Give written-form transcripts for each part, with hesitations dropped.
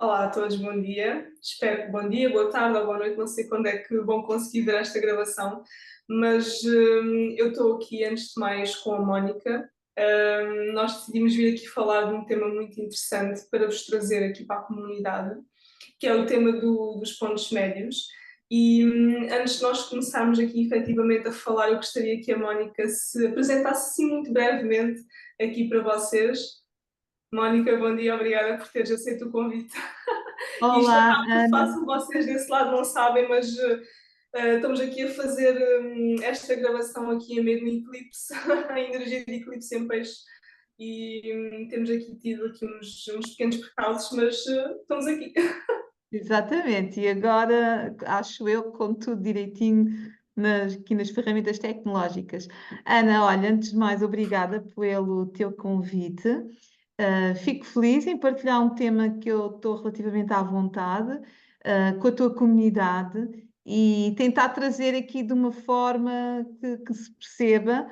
Olá a todos, bom dia. Espero que bom dia, boa tarde ou boa noite, não sei quando é que vão conseguir ver esta gravação, mas eu estou aqui antes de mais com a Mónica. Nós decidimos vir aqui falar de um tema muito interessante para vos trazer aqui para a comunidade, que é o tema dos pontos médios. E antes de nós começarmos aqui efetivamente a falar, eu gostaria que a Mónica se apresentasse assim muito brevemente aqui para vocês. Mónica, bom dia, obrigada por teres aceito o convite. Isto não Olá, está muito Ana. fácil, vocês desse lado não sabem, mas estamos aqui a fazer esta gravação aqui a meio de eclipse, a energia de eclipse em peixe, e temos aqui tido aqui uns pequenos percalços, mas estamos aqui. Exatamente, e agora acho eu com tudo direitinho aqui nas ferramentas tecnológicas. Ana, olha, antes de mais, obrigada pelo teu convite. Fico feliz em partilhar um tema que eu estou relativamente à vontade, com a tua comunidade e tentar trazer aqui de uma forma que se perceba,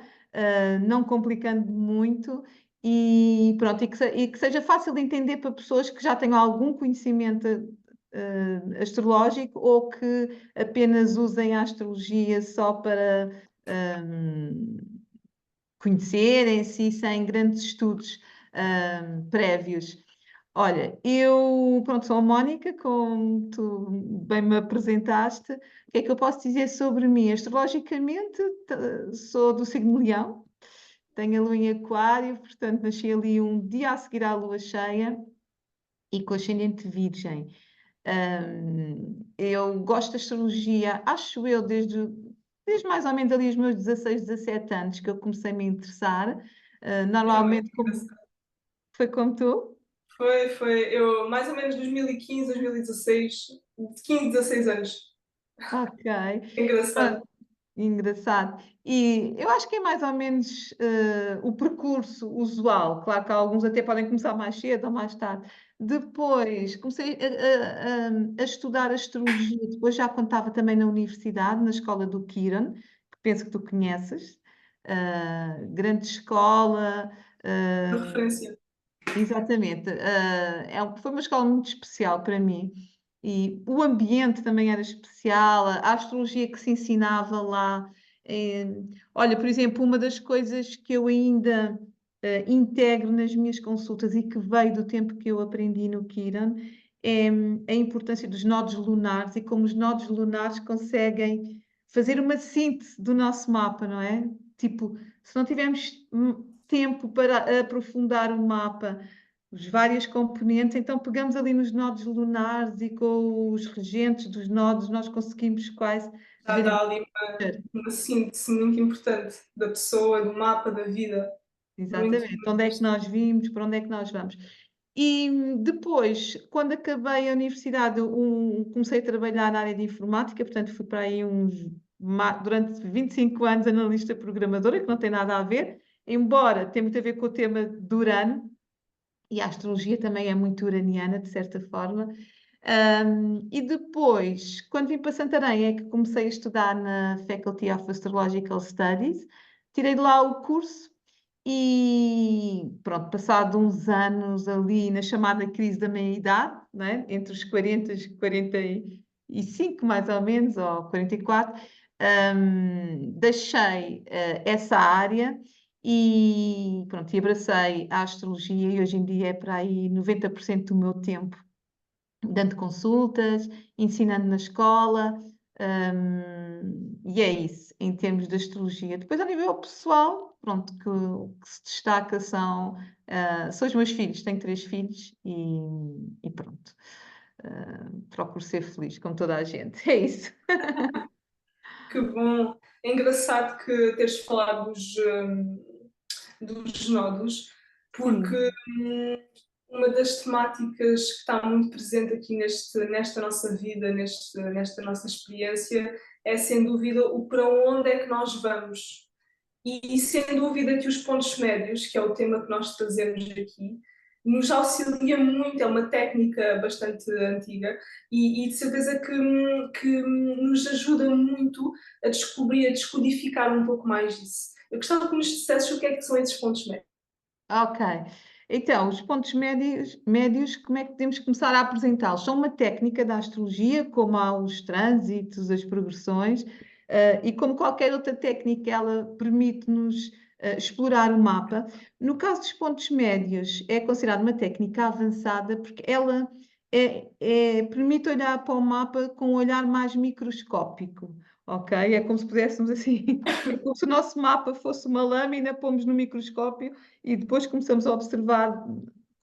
não complicando muito. E pronto, e que seja fácil de entender para pessoas que já tenham algum conhecimento astrológico ou que apenas usem a astrologia só para conhecerem-se sem grandes estudos prévios. Olha, eu, pronto, sou a Mónica, como tu bem me apresentaste. O que é que eu posso dizer sobre mim? Astrologicamente, sou do signo Leão, tenho a lua em Aquário, portanto, nasci ali um dia a seguir à lua cheia e com ascendente Virgem. Eu gosto de astrologia, acho eu, desde mais ou menos ali os meus 16, 17 anos que eu comecei a me interessar. É muito Normalmente, engraçado. foi como tu? Eu mais ou menos 2015, 2016, 15, 16 anos. Ok. Engraçado. Pronto, engraçado. E eu acho que é mais ou menos o percurso usual. Claro que alguns até podem começar mais cedo ou mais tarde. Depois comecei a estudar astrologia, depois já quando estava também na universidade, na escola do Kiran, que penso que tu conheces. Grande escola. De uh, referência. Exatamente. Foi uma escola muito especial para mim e o ambiente também era especial, a astrologia que se ensinava lá. eh, Olha, por exemplo, uma das coisas que eu ainda integro nas minhas consultas e que veio do tempo que eu aprendi no Kiran é a importância dos nodos lunares e como os nodos lunares conseguem fazer uma síntese do nosso mapa, não é? Tipo, se não tivermos tempo para aprofundar o mapa, os vários componentes, então pegamos ali nos nodos lunares e com os regentes dos nodos nós conseguimos quase Já ver. dá ali uma síntese muito importante da pessoa, do mapa, da vida. Muito, Exatamente, muito onde é que interessante. nós vimos, para onde é que nós vamos. E depois, quando acabei a universidade, comecei a trabalhar na área de informática, portanto fui para aí durante 25 anos analista programadora, que não tem nada a ver, embora tenha muito a ver com o tema do Urano, e a astrologia também é muito uraniana, de certa forma. E depois, quando vim para Santarém, é que comecei a estudar na Faculty of Astrological Studies, tirei de lá o curso e pronto, passado uns anos ali na chamada crise da meia-idade, né? Entre os 40 e os 45 mais ou menos, ou 44, deixei essa área e pronto, e abracei a astrologia e hoje em dia é para aí 90% do meu tempo dando consultas, ensinando na escola, e é isso, em termos de astrologia. Depois, a nível pessoal, pronto, o que se destaca são os meus filhos, tenho 3 filhos e pronto. Procuro ser feliz, como toda a gente, é isso. Que bom. É engraçado que teres falado dos nodos, porque Sim. uma das temáticas que está muito presente aqui nesta nossa vida, nesta nossa experiência, é sem dúvida o para onde é que nós vamos. E sem dúvida que os pontos médios, que é o tema que nós trazemos aqui, nos auxilia muito, é uma técnica bastante antiga e de certeza que nos ajuda muito a descobrir, a descodificar um pouco mais disso. Eu gostava que nos dissesses o que é que são esses pontos médios. Ok. Então, os pontos médios, como é que podemos começar a apresentá-los? São uma técnica da astrologia, como há os trânsitos, as progressões, e como qualquer outra técnica, ela permite-nos explorar o mapa. No caso dos pontos médios, é considerada uma técnica avançada porque ela permite olhar para o mapa com um olhar mais microscópico. Ok? É como se pudéssemos assim, como se o nosso mapa fosse uma lâmina, pomos no microscópio e depois começamos a observar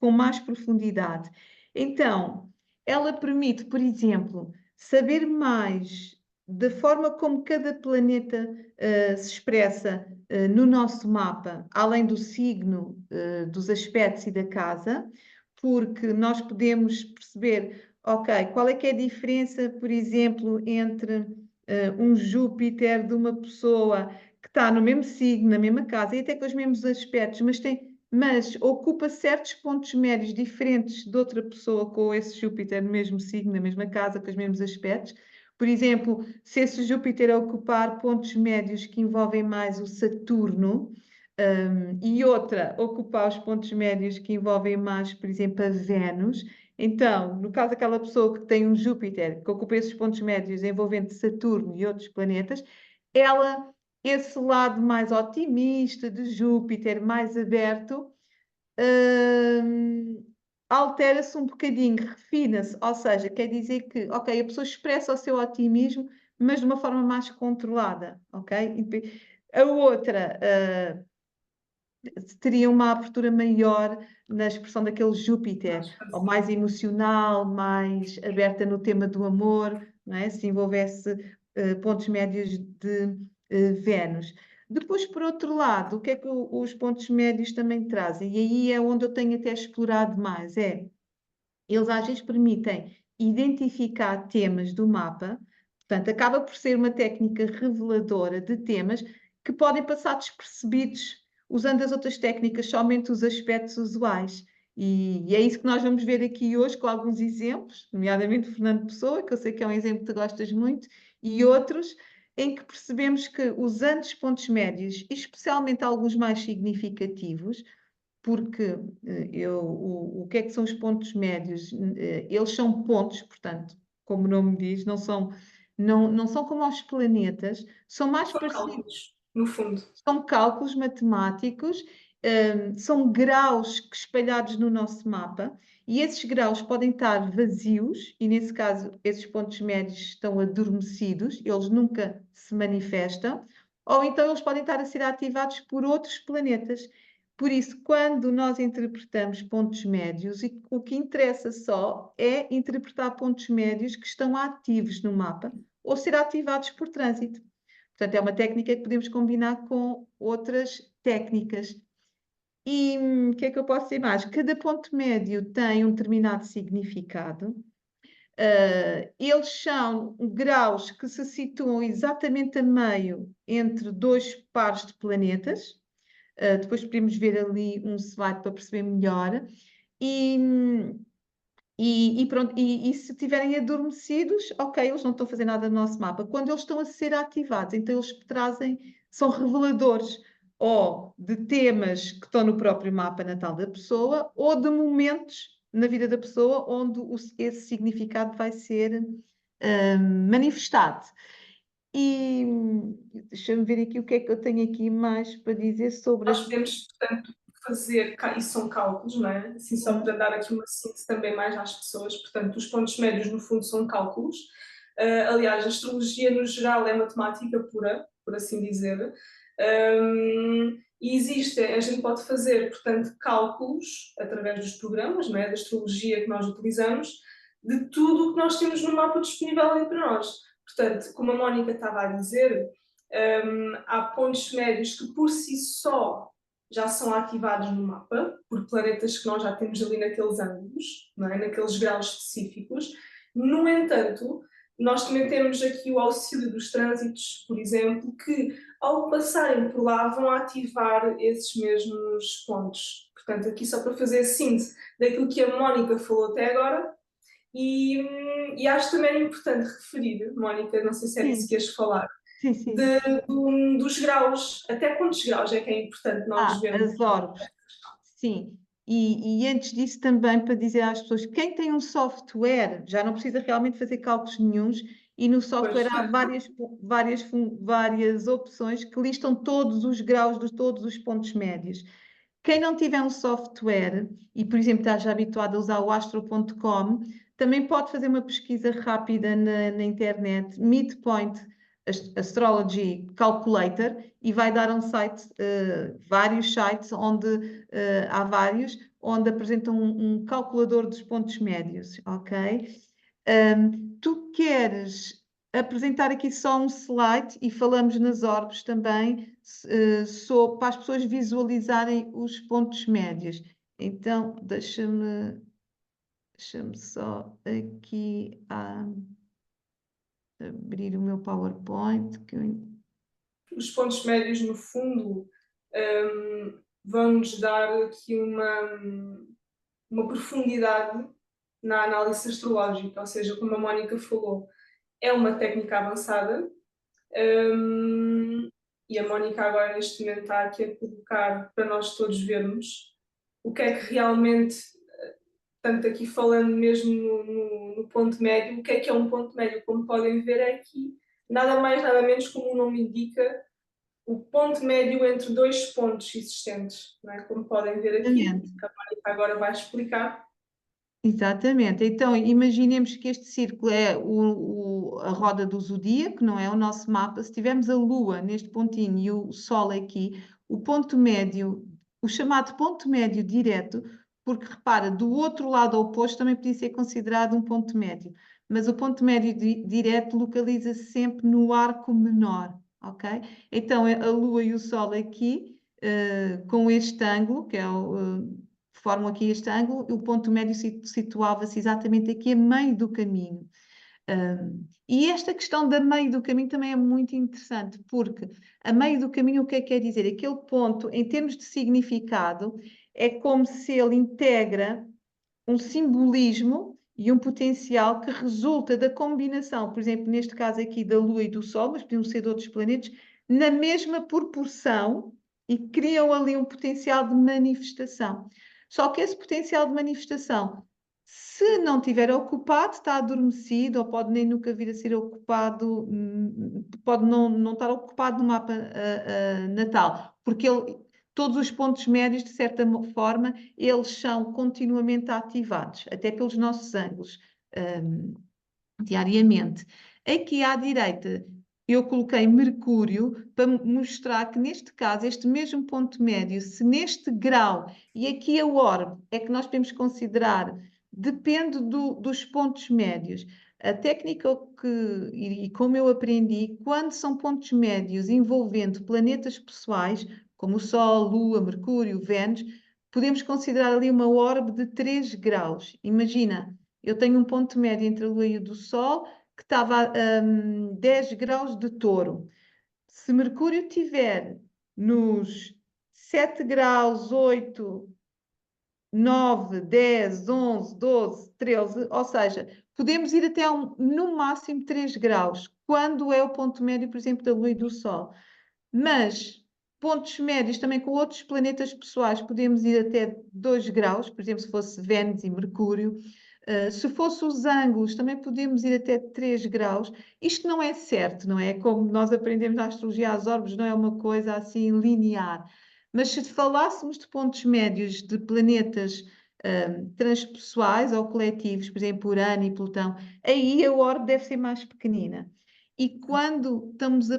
com mais profundidade. Então, ela permite, por exemplo, saber mais da forma como cada planeta se expressa no nosso mapa, além do signo, dos aspectos e da casa, porque nós podemos perceber, ok, qual é que é a diferença, por exemplo, entre um Júpiter de uma pessoa que está no mesmo signo, na mesma casa, e até com os mesmos aspectos, mas ocupa certos pontos médios diferentes de outra pessoa com esse Júpiter no mesmo signo, na mesma casa, com os mesmos aspectos. Por exemplo, se esse Júpiter ocupar pontos médios que envolvem mais o Saturno, e outra ocupar os pontos médios que envolvem mais, por exemplo, a Vênus. Então, no caso daquela pessoa que tem um Júpiter que ocupa esses pontos médios envolvendo Saturno e outros planetas, ela, esse lado mais otimista de Júpiter, mais aberto, altera-se um bocadinho, refina-se, ou seja, quer dizer que, ok, a pessoa expressa o seu otimismo, mas de uma forma mais controlada, ok? A outra teria uma abertura maior na expressão daquele Júpiter, ou mais emocional, mais aberta no tema do amor, não é? Se envolvesse pontos médios de Vênus. Depois, por outro lado, o que é que os pontos médios também trazem? E aí é onde eu tenho até explorado mais, eles às vezes permitem identificar temas do mapa, portanto, acaba por ser uma técnica reveladora de temas que podem passar despercebidos usando as outras técnicas, somente os aspectos usuais. E é isso que nós vamos ver aqui hoje com alguns exemplos, nomeadamente Fernando Pessoa, que eu sei que é um exemplo que tu gostas muito, e outros em que percebemos que usando os pontos médios, e especialmente alguns mais significativos, porque o que é que são os pontos médios? Eles são pontos, portanto, como o nome diz, não são como os planetas, são mais São parecidos, cálculos, no fundo. são cálculos matemáticos, são graus que espalhados no nosso mapa, e esses graus podem estar vazios, e nesse caso, esses pontos médios estão adormecidos, eles nunca se manifestam, ou então eles podem estar a ser ativados por outros planetas. Por isso, quando nós interpretamos pontos médios, o que interessa só é interpretar pontos médios que estão ativos no mapa ou ser ativados por trânsito. Portanto, é uma técnica que podemos combinar com outras técnicas. E o que é que eu posso dizer mais? Cada ponto médio tem um determinado significado. Eles são graus que se situam exatamente a meio entre dois pares de planetas. Depois podemos ver ali um slide para perceber melhor. E, pronto, e se estiverem adormecidos, ok, eles não estão a fazer nada no nosso mapa. Quando eles estão a ser ativados, então eles são reveladores ou de temas que estão no próprio mapa natal da pessoa, ou de momentos na vida da pessoa onde esse significado vai ser manifestado. E deixa-me ver aqui o que é que eu tenho aqui mais para dizer sobre Nós as. podemos, portanto, fazer, isso são cálculos, não é? Assim, só para dar aqui uma síntese também mais às pessoas, portanto, os pontos médios, no fundo, são cálculos. Aliás, a astrologia, no geral, é matemática pura, por assim dizer. E existem, a gente pode fazer, portanto, cálculos através dos programas, não é? Da astrologia que nós utilizamos, de tudo o que nós temos no mapa disponível ali para nós. Portanto, como a Mónica estava a dizer, há pontos médios que por si só já são ativados no mapa, por planetas que nós já temos ali naqueles ângulos, não é? Naqueles graus específicos. No entanto, nós também temos aqui o auxílio dos trânsitos, por exemplo, que ao passarem por lá vão ativar esses mesmos pontos. Portanto, aqui só para fazer a síntese daquilo que a Mónica falou até agora, e acho também importante referir, Mónica, não sei se é disso Sim, que ias falar, sim, sim. dos graus, até quantos graus é que é importante nós vermos? As orbes. Sim. E antes disso também para dizer às pessoas, quem tem um software já não precisa realmente fazer cálculos nenhuns e no software Pois. há várias opções que listam todos os graus de todos os pontos médios. Quem não tiver um software e, por exemplo, está já habituado a usar o astro.com, também pode fazer uma pesquisa rápida na internet, Midpoint Astrology Calculator, e vai dar um site, vários sites, onde há vários, onde apresentam um calculador dos pontos médios, ok? Tu queres apresentar aqui só um slide e falamos nas orbes também, para as pessoas visualizarem os pontos médios. Então, deixa-me só aqui abrir o meu PowerPoint. Os pontos médios, no fundo, vão-nos dar aqui uma profundidade na análise astrológica, ou seja, como a Mónica falou, é uma técnica avançada, e a Mónica agora neste momento está aqui a colocar para nós todos vermos o que é que realmente, tanto aqui falando mesmo no ponto médio, o que é um ponto médio, como podem ver é aqui, nada mais nada menos como o nome indica, o ponto médio entre dois pontos existentes, não é? Como podem ver aqui, Exatamente. a Mónica agora vai explicar. Exatamente. Então, imaginemos que este círculo é a roda do zodíaco, não é o nosso mapa. Se tivermos a Lua neste pontinho e o Sol aqui, o ponto médio, o chamado ponto médio direto, porque repara, do outro lado oposto também podia ser considerado um ponto médio, mas o ponto médio direto localiza-se sempre no arco menor, ok? Então, a Lua e o Sol aqui, com este ângulo, que é formam aqui este ângulo, o ponto médio situava-se exatamente aqui a meio do caminho. E esta questão da meio do caminho também é muito interessante, porque a meio do caminho o que é que quer dizer? Aquele ponto, em termos de significado, é como se ele integra um simbolismo e um potencial que resulta da combinação, por exemplo, neste caso aqui da Lua e do Sol, mas podiam ser de outros planetas, na mesma proporção e criam ali um potencial de manifestação. Só que esse potencial de manifestação, se não estiver ocupado, está adormecido, ou pode nem nunca vir a ser ocupado, pode não estar ocupado no mapa natal, porque todos os pontos médios, de certa forma, eles são continuamente ativados, até pelos nossos ângulos, diariamente. Aqui à direita, eu coloquei Mercúrio para mostrar que, neste caso, este mesmo ponto médio, se neste grau, e aqui a orbe, é que nós podemos considerar, depende dos pontos médios. A técnica e como eu aprendi, quando são pontos médios envolvendo planetas pessoais, como o Sol, Lua, Mercúrio, Vênus, podemos considerar ali uma orbe de 3 graus. Imagina, eu tenho um ponto médio entre a Lua e o do Sol que estava a 10 graus de Touro. Se Mercúrio tiver nos 7 graus, 8, 9, 10, 11, 12, 13, ou seja, podemos ir até no máximo 3 graus, quando é o ponto médio, por exemplo, da Lua e do Sol. Mas pontos médios também com outros planetas pessoais podemos ir até 2 graus, por exemplo, se fosse Vênus e Mercúrio. Se fosse os ângulos, também podemos ir até 3 graus. Isto não é certo, não é? Como nós aprendemos na astrologia, as orbes não é uma coisa assim linear. Mas se falássemos de pontos médios de planetas transpessoais ou coletivos, por exemplo, Urano e Plutão, aí a orbe deve ser mais pequenina. E quando estamos a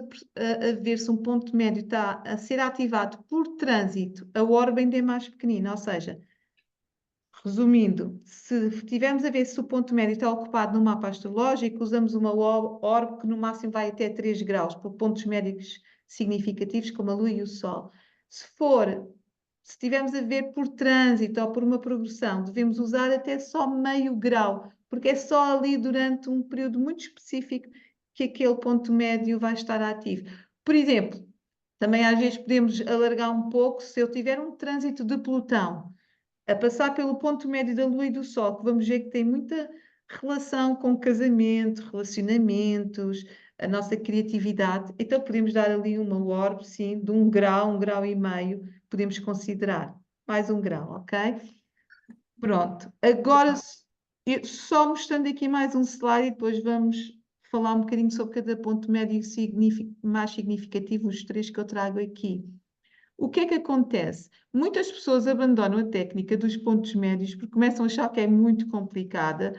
ver se um ponto médio está a ser ativado por trânsito, a orbe ainda é mais pequenina, ou seja, resumindo, se estivermos a ver se o ponto médio está ocupado no mapa astrológico, usamos uma orbe que no máximo vai até 3 graus, por pontos médios significativos como a Lua e o Sol. Se estivermos a ver por trânsito ou por uma progressão, devemos usar até só meio grau, porque é só ali durante um período muito específico que aquele ponto médio vai estar ativo. Por exemplo, também às vezes podemos alargar um pouco se eu tiver um trânsito de Plutão a passar pelo ponto médio da Lua e do Sol, que vamos ver que tem muita relação com casamento, relacionamentos, a nossa criatividade. Então podemos dar ali uma orbe, sim, de um grau e meio, podemos considerar. Mais um grau, ok? Pronto, agora só mostrando aqui mais um slide e depois vamos falar um bocadinho sobre cada ponto médio mais significativo, os três que eu trago aqui. O que é que acontece? Muitas pessoas abandonam a técnica dos pontos médios porque começam a achar que é muito complicada,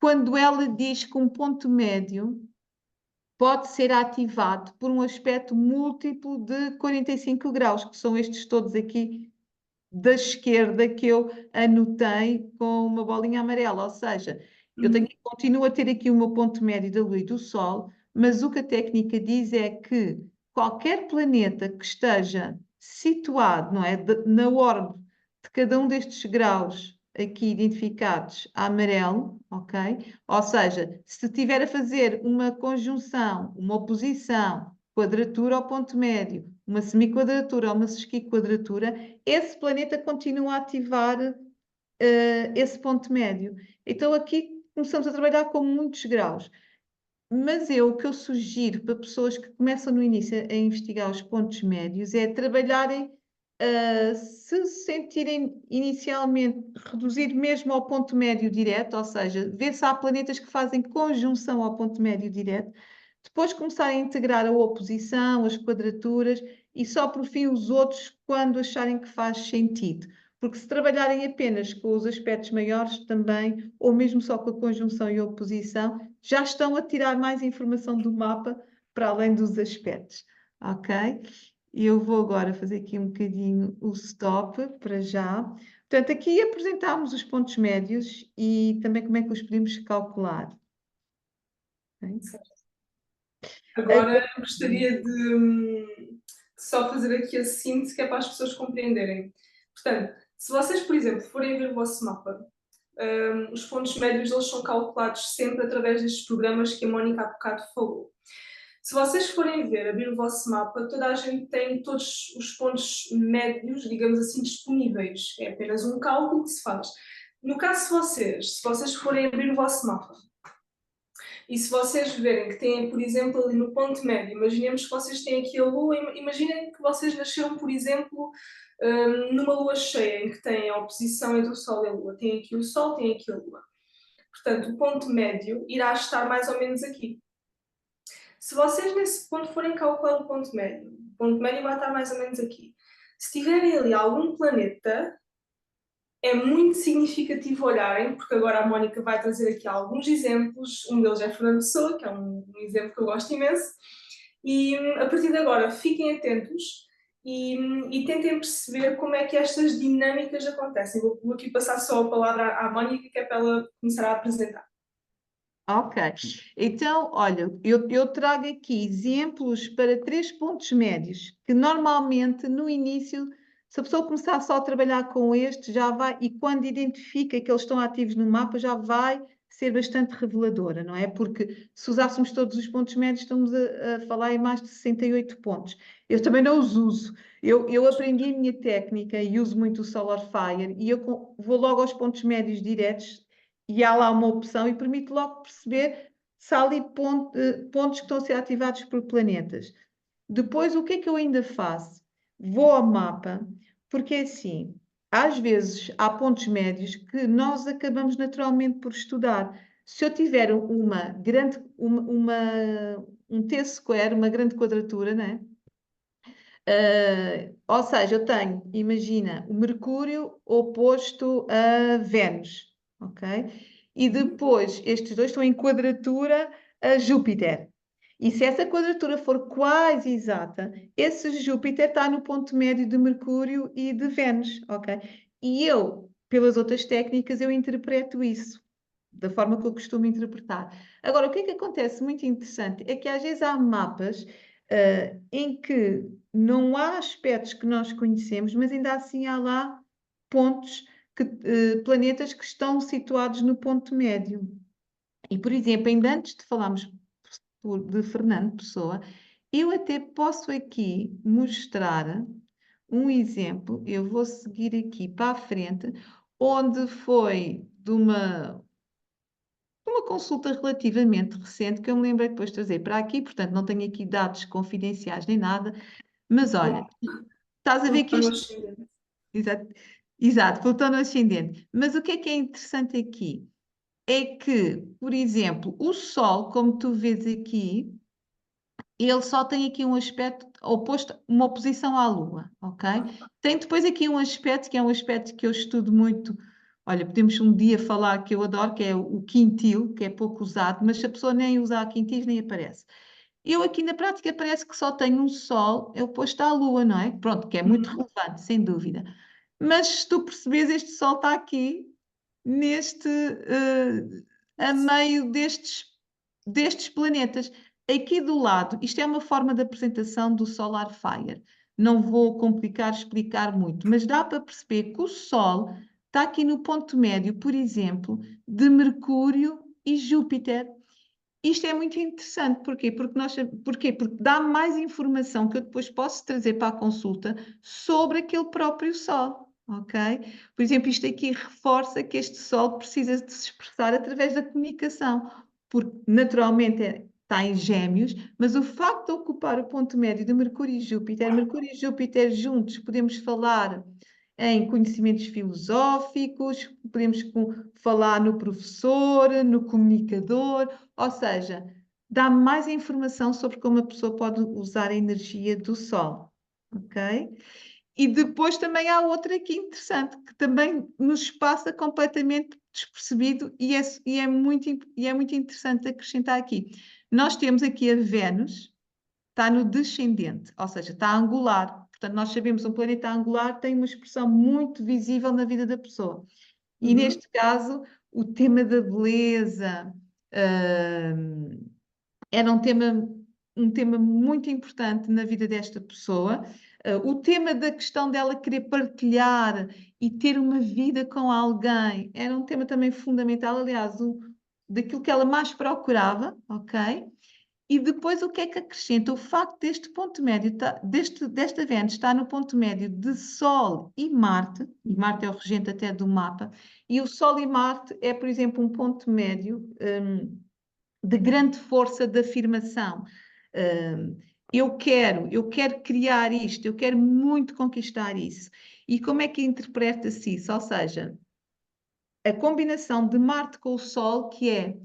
quando ela diz que um ponto médio pode ser ativado por um aspecto múltiplo de 45 graus, que são estes todos aqui da esquerda que eu anotei com uma bolinha amarela, ou seja, continuo a ter aqui o meu ponto médio da Lua e do Sol, mas o que a técnica diz é que qualquer planeta que esteja situado, não é, na órbita de cada um destes graus aqui identificados a amarelo, ok? Ou seja, se estiver a fazer uma conjunção, uma oposição, quadratura ao ponto médio, uma semiquadratura ou uma sesquiquadratura, esse planeta continua a ativar esse ponto médio. Então aqui começamos a trabalhar com muitos graus. Mas o que eu sugiro para pessoas que começam no início a investigar os pontos médios é trabalharem, se se sentirem inicialmente reduzir mesmo ao ponto médio direto, ou seja, ver se há planetas que fazem conjunção ao ponto médio direto, depois começarem a integrar a oposição, as quadraturas e só por fim os outros quando acharem que faz sentido. Porque se trabalharem apenas com os aspectos maiores também, ou mesmo só com a conjunção e a oposição, já estão a tirar mais informação do mapa para além dos aspectos, ok? E eu vou agora fazer aqui um bocadinho o stop para já. Portanto, aqui apresentámos os pontos médios e também como é que os podemos calcular. Ok? Agora gostaria de só fazer aqui a síntese que é para as pessoas compreenderem. Portanto, se vocês, por exemplo, forem ver o vosso mapa, os pontos médios eles são calculados sempre através destes programas que a Mónica há bocado falou. Se vocês forem ver, abrir o vosso mapa, toda a gente tem todos os pontos médios, digamos assim, disponíveis. É apenas um cálculo que se faz. No caso de vocês, se vocês forem abrir o vosso mapa, e se vocês verem que têm, por exemplo, ali no ponto médio, imaginemos que vocês têm aqui a Lua, imaginem que vocês nasceram, por exemplo, numa Lua cheia, em que têm a oposição entre o Sol e a Lua. Tem aqui o Sol, tem aqui a Lua. Portanto, o ponto médio irá estar mais ou menos aqui. Se vocês nesse ponto forem calcular o ponto médio vai estar mais ou menos aqui. Se tiverem ali algum planeta, é muito significativo olharem, porque agora a Mónica vai trazer aqui alguns exemplos. Um deles é Fernando Pessoa, que é um exemplo que eu gosto imenso. E a partir de agora, fiquem atentos e tentem perceber como é que estas dinâmicas acontecem. Vou aqui passar só a palavra à Mónica, que é para ela começar a apresentar. Ok, então, olha, eu trago aqui exemplos para três pontos médios, que normalmente no início, se a pessoa começar só a trabalhar com este, já vai, e quando identifica que eles estão ativos no mapa, já vai ser bastante reveladora, não é? Porque se usássemos todos os pontos médios, estamos a falar em mais de 68 pontos. Eu também não os uso. Eu aprendi a minha técnica e uso muito o Solar Fire, e eu vou logo aos pontos médios diretos e há lá uma opção e permite logo perceber se há ali pontos que estão a ser ativados por planetas. Depois, o que é que eu ainda faço? Vou ao mapa, porque é assim, às vezes há pontos médios que nós acabamos naturalmente por estudar. Se eu tiver um T-square, uma grande quadratura, né? Ou seja, eu tenho, imagina, o Mercúrio oposto a Vênus, ok? E depois estes dois estão em quadratura a Júpiter. E se essa quadratura for quase exata, esse Júpiter está no ponto médio de Mercúrio e de Vênus, ok? E eu, pelas outras técnicas, eu interpreto isso da forma que eu costumo interpretar. Agora, o que é que acontece muito interessante é que às vezes há mapas em que não há aspectos que nós conhecemos, mas ainda assim há lá pontos, planetas que estão situados no ponto médio. E, por exemplo, ainda antes de falarmos de Fernando Pessoa, eu até posso aqui mostrar um exemplo, eu vou seguir aqui para a frente, onde foi de uma consulta relativamente recente que eu me lembrei depois de trazer para aqui, portanto não tenho aqui dados confidenciais nem nada, mas olha, estás a ver que Tudo no isto, ascendente. exato, Exato, Plutão no ascendente. Mas o que é interessante aqui? É que, por exemplo, o Sol, como tu vês aqui, ele só tem aqui um aspecto oposto, uma oposição à Lua, ok? Tem depois aqui um aspecto que é um aspecto que eu estudo muito. Olha, podemos um dia falar que eu adoro, que é o quintil, que é pouco usado, mas se a pessoa nem usar quintis, nem aparece. Eu aqui na prática parece que só tenho um Sol, é oposto à Lua, não é? Pronto, que é muito Uhum. relevante, sem dúvida. Mas se tu percebes, este Sol está aqui, neste, a meio destes planetas. Aqui do lado, isto é uma forma de apresentação do Solar Fire. Não vou complicar, explicar muito, mas dá para perceber que o Sol está aqui no ponto médio, por exemplo, de Mercúrio e Júpiter. Isto é muito interessante, porquê? Porque dá mais informação que eu depois posso trazer para a consulta sobre aquele próprio Sol, ok? Por exemplo, isto aqui reforça que este Sol precisa de se expressar através da comunicação, porque naturalmente está em Gêmeos, mas o facto de ocupar o ponto médio de Mercúrio e Júpiter juntos, podemos falar em conhecimentos filosóficos, podemos falar no professor, no comunicador, ou seja, dá mais informação sobre como a pessoa pode usar a energia do Sol, ok? E depois também há outra aqui interessante, que também nos passa completamente despercebido e é muito interessante acrescentar aqui. Nós temos aqui a Vênus, está no descendente, ou seja, está angular. Portanto, nós sabemos que um planeta angular tem uma expressão muito visível na vida da pessoa. E Uhum. neste caso, o tema da beleza, hum, era um tema muito importante na vida desta pessoa. O tema da questão dela querer partilhar e ter uma vida com alguém era um tema também fundamental, aliás, daquilo que ela mais procurava, ok? E depois o que é que acrescenta? O facto deste ponto médio, desta Vênus estar no ponto médio de Sol e Marte é o regente até do mapa, e o Sol e Marte é, por exemplo, um ponto médio de grande força de afirmação. Hum, eu quero criar isto, eu quero muito conquistar isso. E como é que interpreta-se isso? Ou seja, a combinação de Marte com o Sol, que é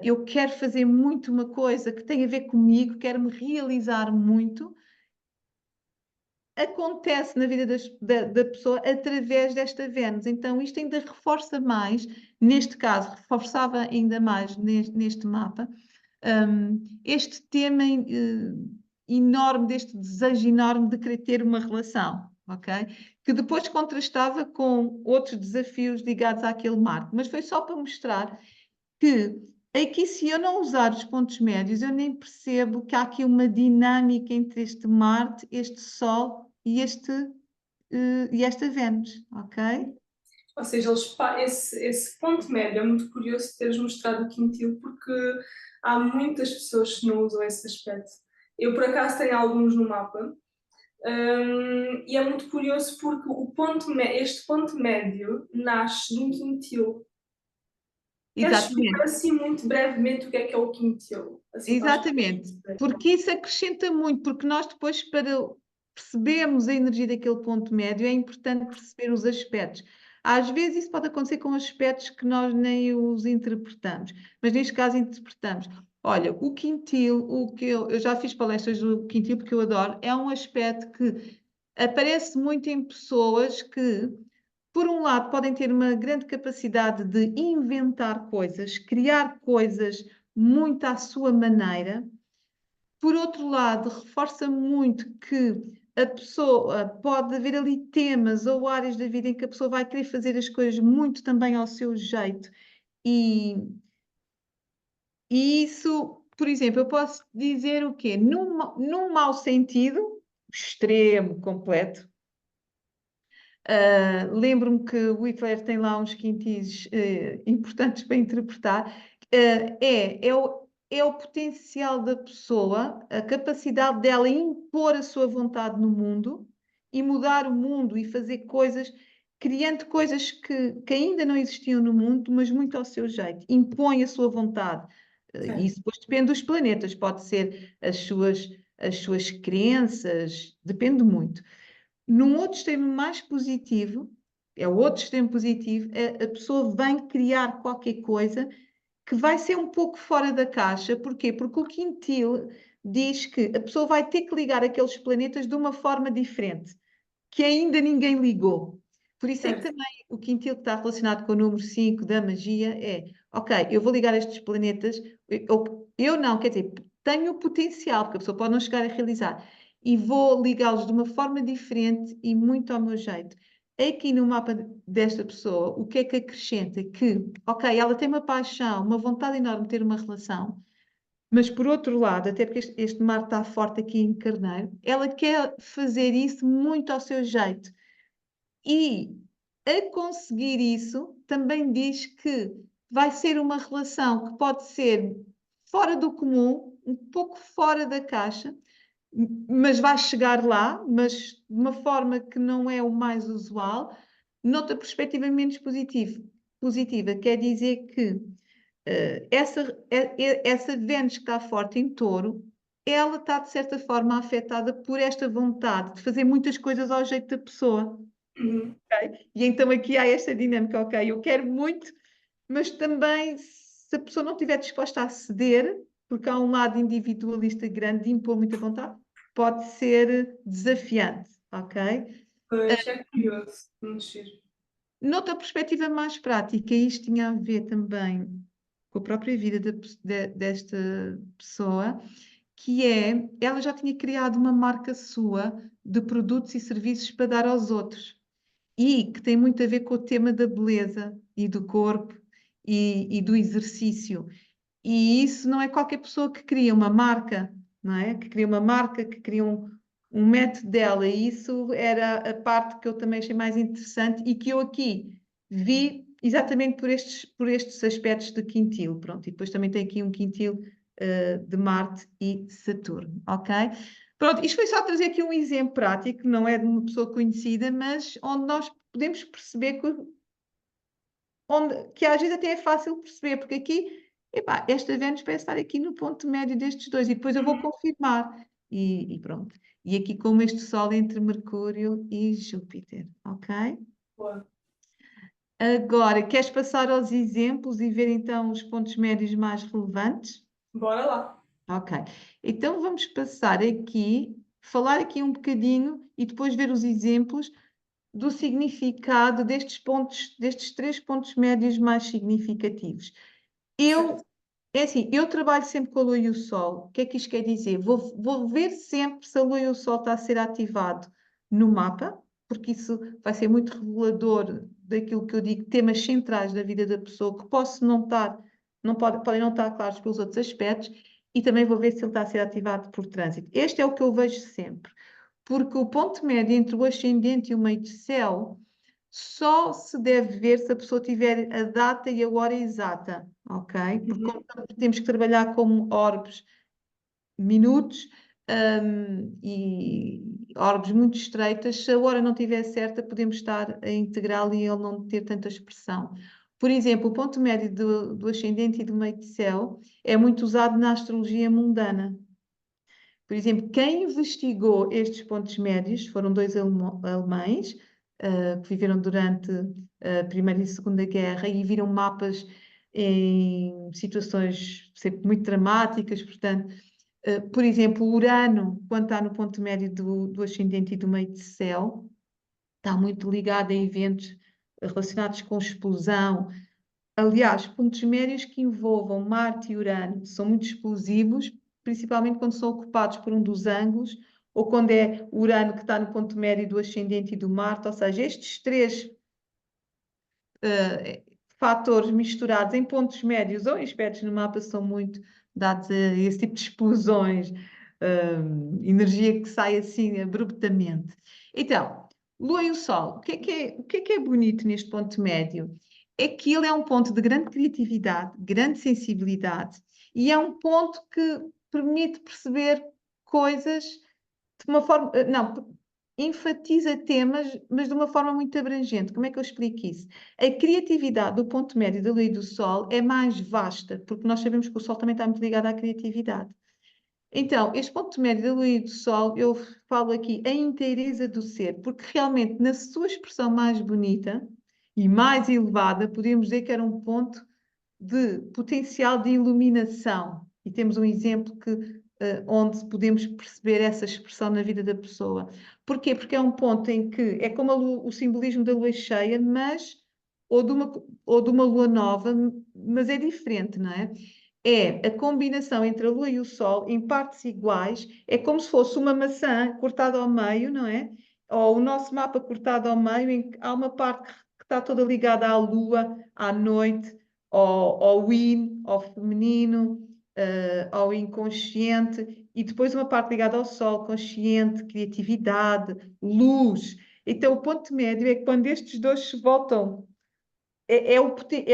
eu quero fazer muito uma coisa que tem a ver comigo, quero me realizar muito, acontece na vida da pessoa através desta Vênus. Então, isto ainda reforça mais, neste caso, reforçava ainda mais neste mapa, este tema enorme, deste desejo enorme de querer ter uma relação, ok? Que depois contrastava com outros desafios ligados àquele Marte. Mas foi só para mostrar que aqui, se eu não usar os pontos médios, eu nem percebo que há aqui uma dinâmica entre este Marte, este Sol e esta Vênus, ok? Ou seja, esse ponto médio é muito curioso teres mostrado o quintil, porque há muitas pessoas que não usam esse aspecto. Eu, por acaso, tenho alguns no mapa, e é muito curioso porque este ponto médio nasce de um quintil. Queres explicar Exatamente. assim muito brevemente o que é o quintil? Assim para as pessoas Exatamente, perceberem. porque isso acrescenta muito, porque nós depois, para percebermos a energia daquele ponto médio, é importante perceber os aspectos. Às vezes isso pode acontecer com aspectos que nós nem os interpretamos, mas neste caso interpretamos. Olha, o quintil, o que eu já fiz palestras do quintil porque eu adoro, é um aspecto que aparece muito em pessoas que, por um lado, podem ter uma grande capacidade de inventar coisas, criar coisas muito à sua maneira. Por outro lado, reforça muito que a pessoa pode haver ali temas ou áreas da vida em que a pessoa vai querer fazer as coisas muito também ao seu jeito. E, e isso, por exemplo, eu posso dizer o quê? Num mau sentido, extremo, completo. Lembro-me que o Hitler tem lá uns quintis importantes para interpretar. É o potencial da pessoa, a capacidade dela impor a sua vontade no mundo e mudar o mundo e fazer coisas, criando coisas que ainda não existiam no mundo, mas muito ao seu jeito. Impõe a sua vontade. E Sim. isso depois depende dos planetas, pode ser as suas crenças, depende muito. Num outro extremo mais positivo, é o outro extremo positivo, a pessoa vem criar qualquer coisa que vai ser um pouco fora da caixa. Porquê? Porque o quintil diz que a pessoa vai ter que ligar aqueles planetas de uma forma diferente, que ainda ninguém ligou. Por isso é que Certo. também o quintil que está relacionado com o número 5 da magia é, ok, eu vou ligar estes planetas, eu não, quer dizer, tenho o potencial, porque a pessoa pode não chegar a realizar, e vou ligá-los de uma forma diferente e muito ao meu jeito. Aqui no mapa desta pessoa, o que é que acrescenta? Que, ok, ela tem uma paixão, uma vontade enorme de ter uma relação, mas por outro lado, até porque este mar está forte aqui em Carneiro, ela quer fazer isso muito ao seu jeito. E a conseguir isso, também diz que vai ser uma relação que pode ser fora do comum, um pouco fora da caixa, mas vai chegar lá, mas de uma forma que não é o mais usual, noutra perspectiva menos positiva. Quer dizer que essa Vênus que está forte em Touro, ela está de certa forma afetada por esta vontade de fazer muitas coisas ao jeito da pessoa. Uhum. Ok? E então aqui há esta dinâmica, ok, eu quero muito, mas também se a pessoa não estiver disposta a ceder, porque há um lado individualista grande de impor muita vontade, pode ser desafiante, ok? Pois é curioso. Muito giro. Noutra perspectiva mais prática, isto tinha a ver também com a própria vida desta pessoa, que é, ela já tinha criado uma marca sua de produtos e serviços para dar aos outros. E que tem muito a ver com o tema da beleza e do corpo e do exercício. E isso não é qualquer pessoa que cria uma marca, não é? Que cria uma marca, que cria um método dela. E isso era a parte que eu também achei mais interessante e que eu aqui vi exatamente por estes aspectos de quintil. Pronto, e depois também tem aqui um quintil de Marte e Saturno, ok? Pronto, isto foi só trazer aqui um exemplo prático, não é de uma pessoa conhecida, mas onde nós podemos perceber que às vezes até é fácil perceber, porque aqui, epá, esta Vênus parece estar aqui no ponto médio destes dois, e depois eu vou Uhum. confirmar. E pronto. E aqui como este Sol entre Mercúrio e Júpiter, ok? Boa. Agora, queres passar aos exemplos e ver então os pontos médios mais relevantes? Bora lá. Ok. Então vamos passar aqui, falar aqui um bocadinho e depois ver os exemplos do significado destes pontos, destes 3 pontos médios mais significativos. Certo. É assim, eu trabalho sempre com a Lua e o Sol. O que é que isto quer dizer? Vou ver sempre se a Lua e o Sol está a ser ativado no mapa, porque isso vai ser muito revelador daquilo que eu digo, temas centrais da vida da pessoa, que posso não estar, podem não estar claros pelos outros aspectos, e também vou ver se ele está a ser ativado por trânsito. Este é o que eu vejo sempre, porque o ponto médio entre o ascendente e o meio de céu só se deve ver se a pessoa tiver a data e a hora exata, ok? Porque Uhum. como temos que trabalhar como orbes minutos, e orbes muito estreitas, se a hora não estiver certa, podemos estar a integrá-lo e ele não ter tanta expressão. Por exemplo, o ponto médio do ascendente e do meio de céu é muito usado na astrologia mundana. Por exemplo, quem investigou estes pontos médios foram dois alemães, que viveram durante a Primeira e Segunda Guerra e viram mapas em situações sempre muito dramáticas. Portanto, por exemplo, Urano, quando está no ponto médio do ascendente e do meio de céu, está muito ligado a eventos relacionados com explosão. Aliás, pontos médios que envolvam Marte e Urano são muito explosivos, principalmente quando são ocupados por um dos ângulos, ou quando é Urano que está no ponto médio do ascendente e do Marte, ou seja, estes três fatores misturados em pontos médios ou em aspectos no mapa são muito dados a esse tipo de explosões, energia que sai assim abruptamente. Então, Lua e o Sol, o que é bonito neste ponto médio? É que ele é um ponto de grande criatividade, grande sensibilidade, e é um ponto que permite perceber coisas de uma forma, não, enfatiza temas, mas de uma forma muito abrangente. Como é que eu explico isso? A criatividade do ponto médio da Lua e do Sol é mais vasta, porque nós sabemos que o Sol também está muito ligado à criatividade. Então, este ponto médio da Lua e do Sol, eu falo aqui a inteireza do ser, porque realmente, na sua expressão mais bonita e mais elevada, podemos dizer que era um ponto de potencial de iluminação. E temos um exemplo onde podemos perceber essa expressão na vida da pessoa. Porquê? Porque é um ponto em que é como o simbolismo da lua cheia, mas ou de uma lua nova, mas é diferente, não é? É a combinação entre a lua e o sol em partes iguais, é como se fosse uma maçã cortada ao meio, não é? Ou o nosso mapa cortado ao meio, em que há uma parte que está toda ligada à lua, à noite, ao yin, ao feminino, ao inconsciente, e depois uma parte ligada ao sol, consciente, criatividade, luz. Então, o ponto médio é quando estes dois se voltam, é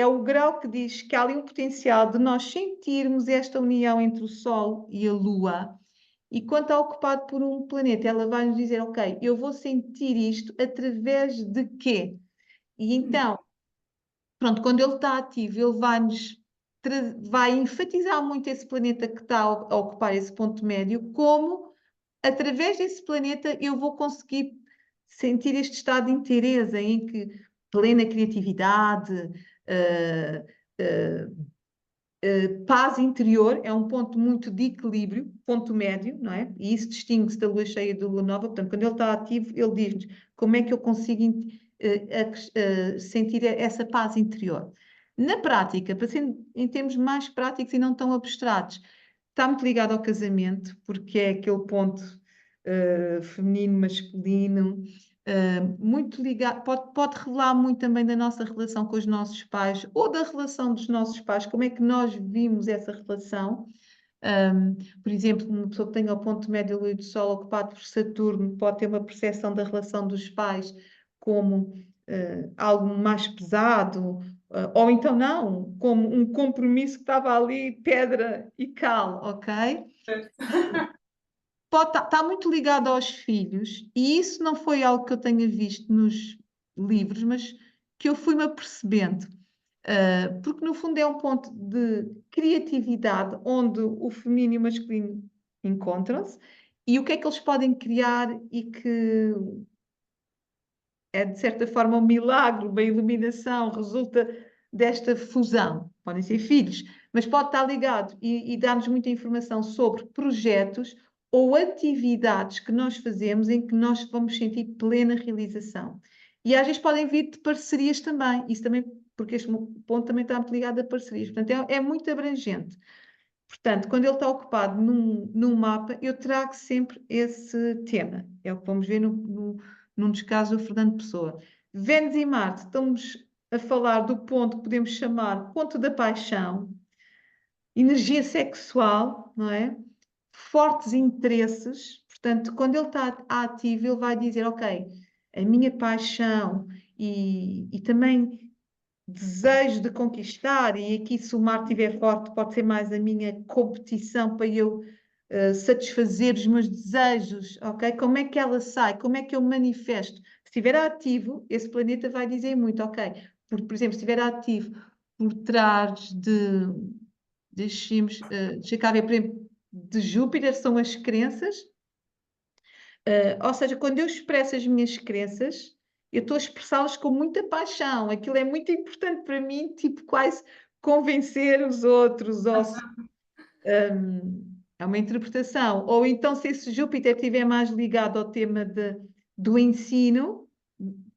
o grau que diz que há ali um potencial de nós sentirmos esta união entre o sol e a lua. E quando está ocupado por um planeta, ela vai nos dizer, ok, eu vou sentir isto através de quê? E então, pronto, quando ele está ativo, ele vai enfatizar muito esse planeta que está a ocupar esse ponto médio, como através desse planeta eu vou conseguir sentir este estado de inteireza em que plena criatividade, uh, uh, paz interior é um ponto muito de equilíbrio, ponto médio, não é? E isso distingue-se da lua cheia e da lua nova. Portanto, quando ele está ativo, ele diz-nos como é que eu consigo sentir essa paz interior. Na prática, para ser em termos mais práticos e não tão abstratos, está muito ligado ao casamento, porque é aquele ponto feminino, masculino, muito ligado, pode revelar muito também da nossa relação com os nossos pais ou da relação dos nossos pais, como é que nós vimos essa relação. Por exemplo, uma pessoa que tenha o ponto médio Lua do Sol ocupado por Saturno pode ter uma percepção da relação dos pais como algo mais pesado, ou então não, como um compromisso que estava ali, pedra e cal, ok? Pode estar muito ligado aos filhos, e isso não foi algo que eu tenha visto nos livros, mas que eu fui-me apercebendo. Porque no fundo é um ponto de criatividade onde o feminino e o masculino encontram-se e o que é que eles podem criar e que é de certa forma um milagre, uma iluminação, resulta desta fusão. Podem ser filhos, mas pode estar ligado e dar-nos muita informação sobre projetos ou atividades que nós fazemos em que nós vamos sentir plena realização. E às vezes podem vir de parcerias também, isso também, porque este ponto também está muito ligado a parcerias, portanto é muito abrangente. Portanto, quando ele está ocupado num mapa, eu trago sempre esse tema. É o que vamos ver num dos casos do Fernando Pessoa. Vênus e Marte, estamos a falar do ponto que podemos chamar ponto da paixão, energia sexual, não é? Fortes interesses. Portanto, quando ele está ativo, ele vai dizer, ok, a minha paixão e também desejo de conquistar, e aqui se o mar estiver forte, pode ser mais a minha competição para eu satisfazer os meus desejos, ok? Como é que ela sai? Como é que eu manifesto? Se estiver ativo, esse planeta vai dizer muito, ok? Por exemplo, se estiver ativo por trás deixa cá ver, por exemplo, de Júpiter, são as crenças, ou seja, quando eu expresso as minhas crenças, eu estou a expressá-las com muita paixão. Aquilo é muito importante para mim, tipo, quase convencer os outros. É uma interpretação. Ou então, se esse Júpiter estiver mais ligado ao tema do ensino,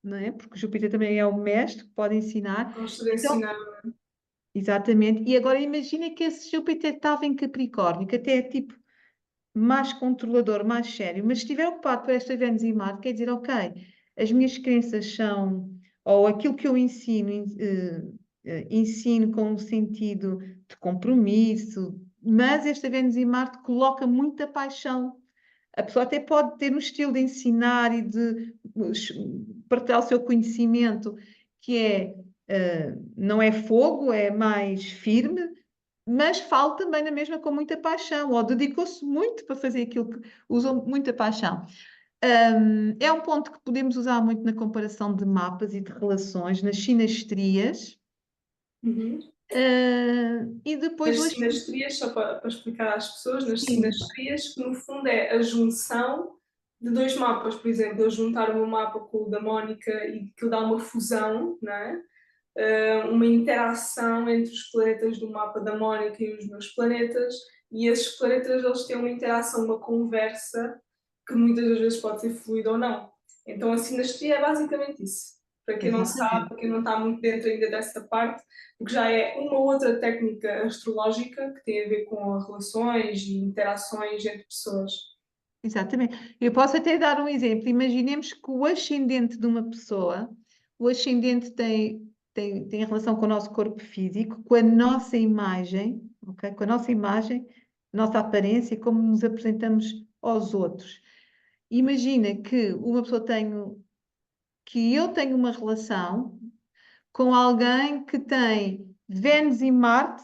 não é? Porque Júpiter também é o mestre que pode ensinar. Gosto de Então, ensinar. exatamente. E agora imagina que esse Júpiter estava em Capricórnio, que até é tipo mais controlador, mais sério, mas se estiver ocupado por esta Vênus e Marte, quer dizer, ok, as minhas crenças são, ou aquilo que eu ensino com um sentido de compromisso, mas esta Vênus e Marte coloca muita paixão. A pessoa até pode ter um estilo de ensinar e de partilhar o seu conhecimento, que não é fogo, é mais firme, mas falo também na mesma com muita paixão, ou dedicou-se muito para fazer aquilo que usam muita paixão. É um ponto que podemos usar muito na comparação de mapas e de relações, nas sinastrias, Uhum. E depois Nas o sinastrias, só para explicar às pessoas, nas ascendente. sinastrias, que no fundo é a junção de dois mapas, por exemplo, eu juntar o meu mapa com o da Mónica e que dá uma fusão, não é? Uma interação entre os planetas do mapa da Mónica e os meus planetas, e esses planetas eles têm uma interação, uma conversa que muitas das vezes pode ser fluida ou não. Então a sinastria é basicamente isso. Para quem não sabe, Exatamente. para quem não está muito dentro ainda dessa parte, porque já é uma outra técnica astrológica que tem a ver com relações e interações entre pessoas. Exatamente. Eu posso até dar um exemplo. Imaginemos que o ascendente de uma pessoa, o ascendente tem relação com o nosso corpo físico, com a nossa imagem, ok? Com a nossa imagem, nossa aparência, como nos apresentamos aos outros. Imagina que uma pessoa que eu tenho uma relação com alguém que tem Vênus e Marte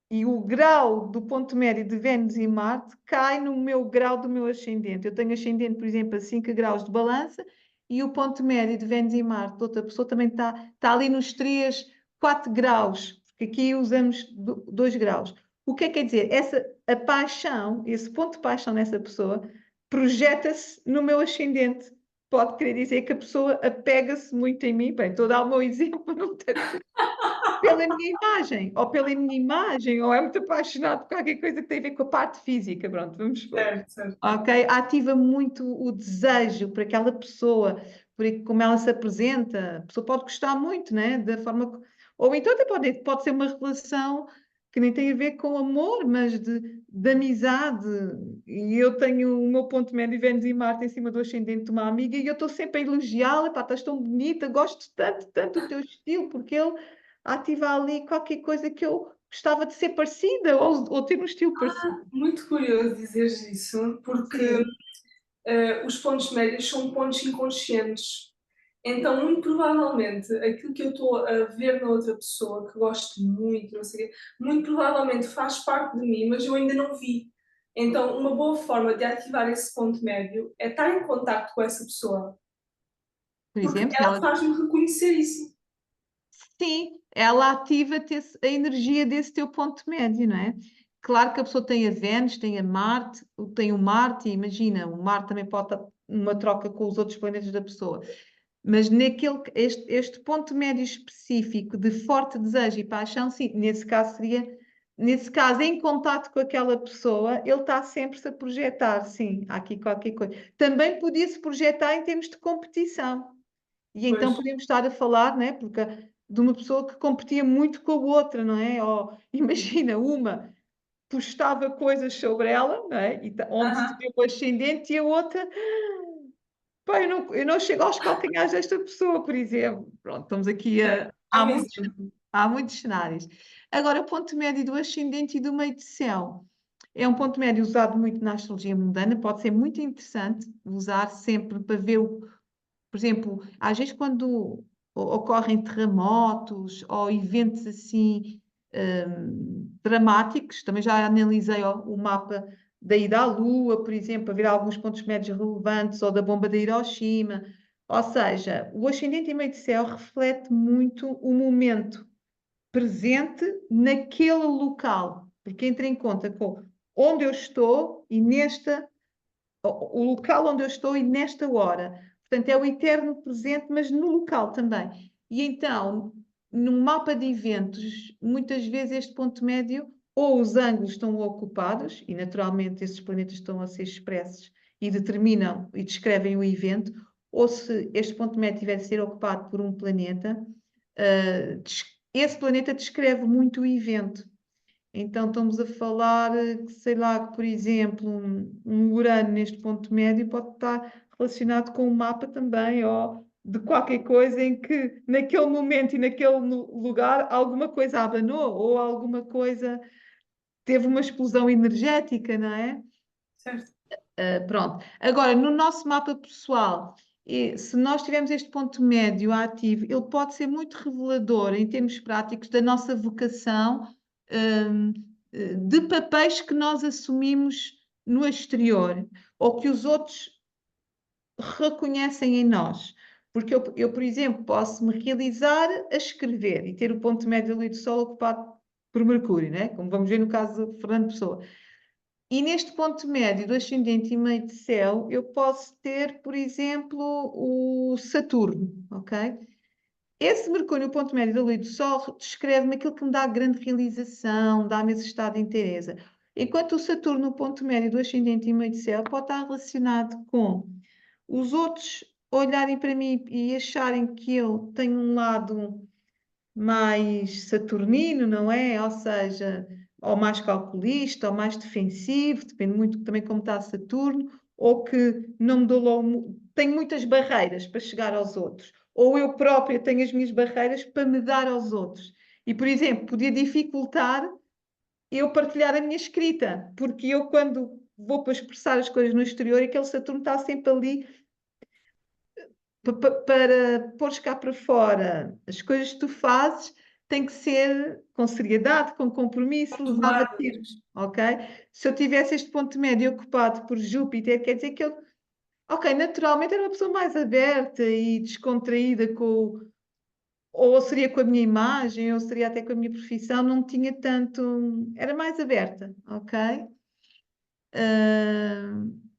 e o grau do ponto médio de Vênus e Marte cai no meu grau do meu ascendente. Eu tenho ascendente, por exemplo, a 5 graus de balança e o ponto médio de Vênus e Marte de outra pessoa também está ali nos 3, 4 graus, porque aqui usamos 2 graus. O que é que quer dizer? A paixão, esse ponto de paixão nessa pessoa, projeta-se no meu ascendente. Pode querer dizer que a pessoa apega-se muito em mim. Bem, estou a dar o meu exemplo, não tem pela minha imagem, ou é muito apaixonado por qualquer coisa que tem a ver com a parte física, pronto, vamos supor. Certo, certo. Ok? Ativa muito o desejo por aquela pessoa, como ela se apresenta. A pessoa pode gostar muito, né? Da forma ou então até pode ser uma relação que nem tem a ver com amor, mas de amizade. E eu tenho o meu ponto médio, Vênus e Marte, em cima do ascendente de uma amiga, e eu estou sempre a elogiá-la, pá, estás tão bonita, gosto tanto, tanto do teu estilo, porque ele ativa ali qualquer coisa que eu gostava de ser parecida ou ter um estilo parecido. Muito curioso dizeres isso, porque Sim, os pontos médios são pontos inconscientes. Então, muito provavelmente, aquilo que eu estou a ver na outra pessoa, que gosto muito, não sei o quê, muito provavelmente faz parte de mim, mas eu ainda não vi. Então, uma boa forma de ativar esse ponto médio é estar em contato com essa pessoa, por porque exemplo, ela faz-me reconhecer isso. ela ativa-te a energia desse teu ponto médio, não é? Claro que a pessoa tem a Vênus, tem a Marte, tem o Marte, e imagina, o Marte também pode estar numa troca com os outros planetas da pessoa. Mas este ponto médio específico de forte desejo e paixão, sim, nesse caso, em contato com aquela pessoa, ele está sempre-se a projetar, sim, há aqui qualquer coisa. Também podia-se projetar em termos de competição. E então Pois, podemos estar a falar, né, porque, de uma pessoa que competia muito com a outra, não é? Ou imagina, uma postava coisas sobre ela, não é? Onde se aham, vê o ascendente, e a outra, pá, eu não chego aos calcanhares desta pessoa, por exemplo. Pronto, estamos aqui certo. Há há um muitos, exemplo. há muitos cenários. Agora, o ponto médio do ascendente e do meio de céu. É um ponto médio usado muito na astrologia mundana, pode ser muito interessante usar sempre para ver por exemplo, às vezes quando ocorrem terremotos ou eventos assim dramáticos, também já analisei o mapa da ida à Lua, por exemplo, para ver alguns pontos médios relevantes, ou da bomba de Hiroshima. Ou seja, o ascendente e meio de céu reflete muito o momento presente naquele local, porque entra em conta com onde eu estou e o local onde eu estou e nesta hora. Portanto, é o eterno presente, mas no local também. E então, num mapa de eventos, muitas vezes este ponto médio, ou os ângulos estão ocupados, e naturalmente esses planetas estão a ser expressos e determinam e descrevem o evento, ou se este ponto médio tiver de ser ocupado por um planeta, esse planeta descreve muito o evento. Então, estamos a falar, sei lá, que, por exemplo, um Urano neste ponto médio pode estar relacionado com um mapa também, ou de qualquer coisa em que, naquele momento e naquele lugar, alguma coisa abanou, ou alguma coisa teve uma explosão energética, não é? Certo. Pronto. Agora, no nosso mapa pessoal, se nós tivermos este ponto médio ativo, ele pode ser muito revelador em termos práticos da nossa vocação, hum, de papéis que nós assumimos no exterior ou que os outros reconhecem em nós. Porque eu, por exemplo, posso me realizar a escrever e ter o ponto médio da lua do sol ocupado por Mercúrio, né? Como vamos ver no caso de Fernando Pessoa. E neste ponto médio do ascendente e meio de céu, eu posso ter, por exemplo, o Saturno, ok? Esse Mercúrio, o ponto médio da lua e do Sol, descreve-me aquilo que me dá grande realização, dá-me esse estado de inteireza. Enquanto o Saturno, o ponto médio do ascendente e meio de céu, pode estar relacionado com os outros olharem para mim e acharem que eu tenho um lado mais saturnino, não é? Ou seja, ou mais calculista, ou mais defensivo, depende muito também como está Saturno, ou que não me dou logo, tenho muitas barreiras para chegar aos outros, ou eu própria tenho as minhas barreiras para me dar aos outros. E, por exemplo, podia dificultar eu partilhar a minha escrita, porque eu, quando vou para expressar as coisas no exterior, aquele Saturno está sempre ali para pôres cá para fora as coisas que tu fazes, tem que ser com seriedade, com compromisso, levado a termo, ok? Se eu tivesse este ponto médio ocupado por Júpiter, quer dizer que eu, ok, naturalmente era uma pessoa mais aberta e descontraída ou seria com a minha imagem, ou seria até com a minha profissão, não tinha tanto, era mais aberta, ok?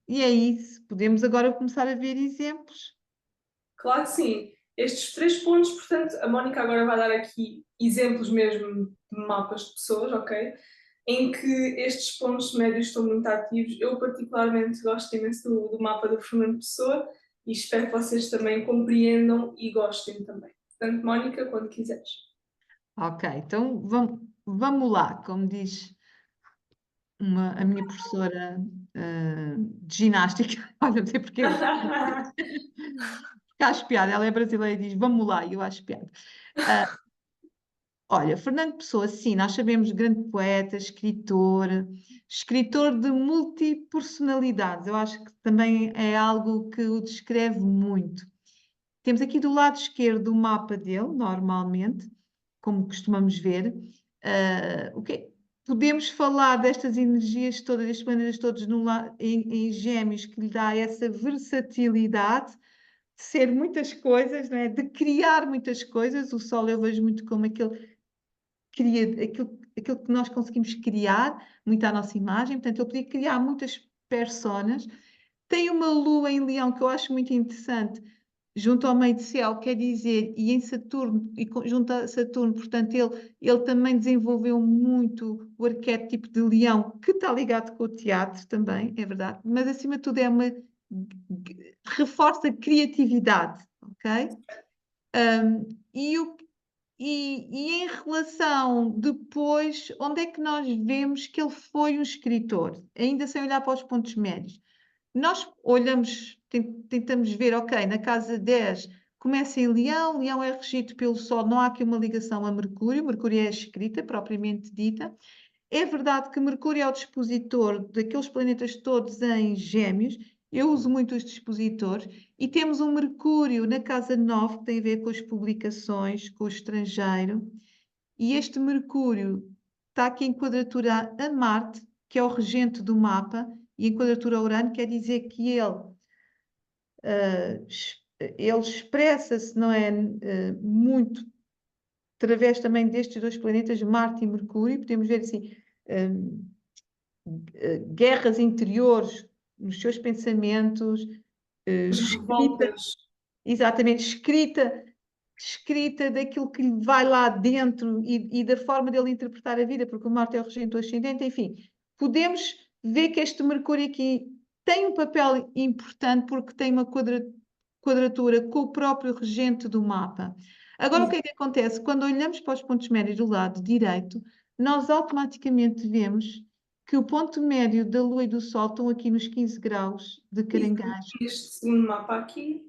E é isso, podemos agora começar a ver exemplos. Claro que sim. Estes 3 pontos, portanto, a Mónica agora vai dar aqui exemplos mesmo de mapas de pessoas, ok? Em que estes pontos médios estão muito ativos. Eu, particularmente, gosto imenso do mapa do Fernando Pessoa e espero que vocês também compreendam e gostem também. Portanto, Mónica, quando quiseres. Ok, então vamos lá, como diz a minha professora de ginástica, olha, não sei porque eu acho piada, ela é brasileira e diz vamos lá, e eu acho piada. Ah, olha, Fernando Pessoa, sim, nós sabemos grande poeta, escritor de multipersonalidades, eu acho que também é algo que o descreve muito. Temos aqui do lado esquerdo o mapa dele, normalmente, como costumamos ver. O que podemos falar destas energias todas, destes planetas todos em Gêmeos, que lhe dá essa versatilidade de ser muitas coisas, não é? De criar muitas coisas. O Sol eu vejo muito como aquilo que nós conseguimos criar, muito à nossa imagem. Portanto, ele podia criar muitas personas. Tem uma lua em Leão que eu acho muito interessante, junto ao meio de céu, quer dizer, e em Saturno, junto a Saturno, portanto, ele também desenvolveu muito o arquétipo de leão, que está ligado com o teatro também, é verdade, mas acima de tudo reforça a criatividade, ok? E, o, e em relação depois, onde é que nós vemos que ele foi um escritor, ainda sem olhar para os pontos médios? Nós olhamos, tentamos ver, ok, na casa 10 começa em Leão, Leão é regido pelo Sol, não há aqui uma ligação a Mercúrio, Mercúrio é a escrita propriamente dita. É verdade que Mercúrio é o dispositor daqueles planetas todos em Gêmeos, eu uso muito os dispositores, e temos um Mercúrio na casa 9 que tem a ver com as publicações, com o estrangeiro, e este Mercúrio está aqui em quadratura a Marte, que é o regente do mapa, e em quadratura a Urano quer dizer que ele expressa-se, não é, muito através também destes dois planetas, Marte e Mercúrio. Podemos ver assim, guerras interiores nos seus pensamentos, As escrita, revoltas. exatamente, escrita daquilo que lhe vai lá dentro e da forma dele interpretar a vida, porque o Marte é o regente do ascendente, enfim, podemos ver que este Mercúrio aqui tem um papel importante porque tem uma quadratura com o próprio regente do mapa. Agora, o que é que acontece? Quando olhamos para os pontos médios do lado direito, nós automaticamente vemos que o ponto médio da Lua e do Sol estão aqui nos 15 graus de Carangajo. Este segundo mapa aqui,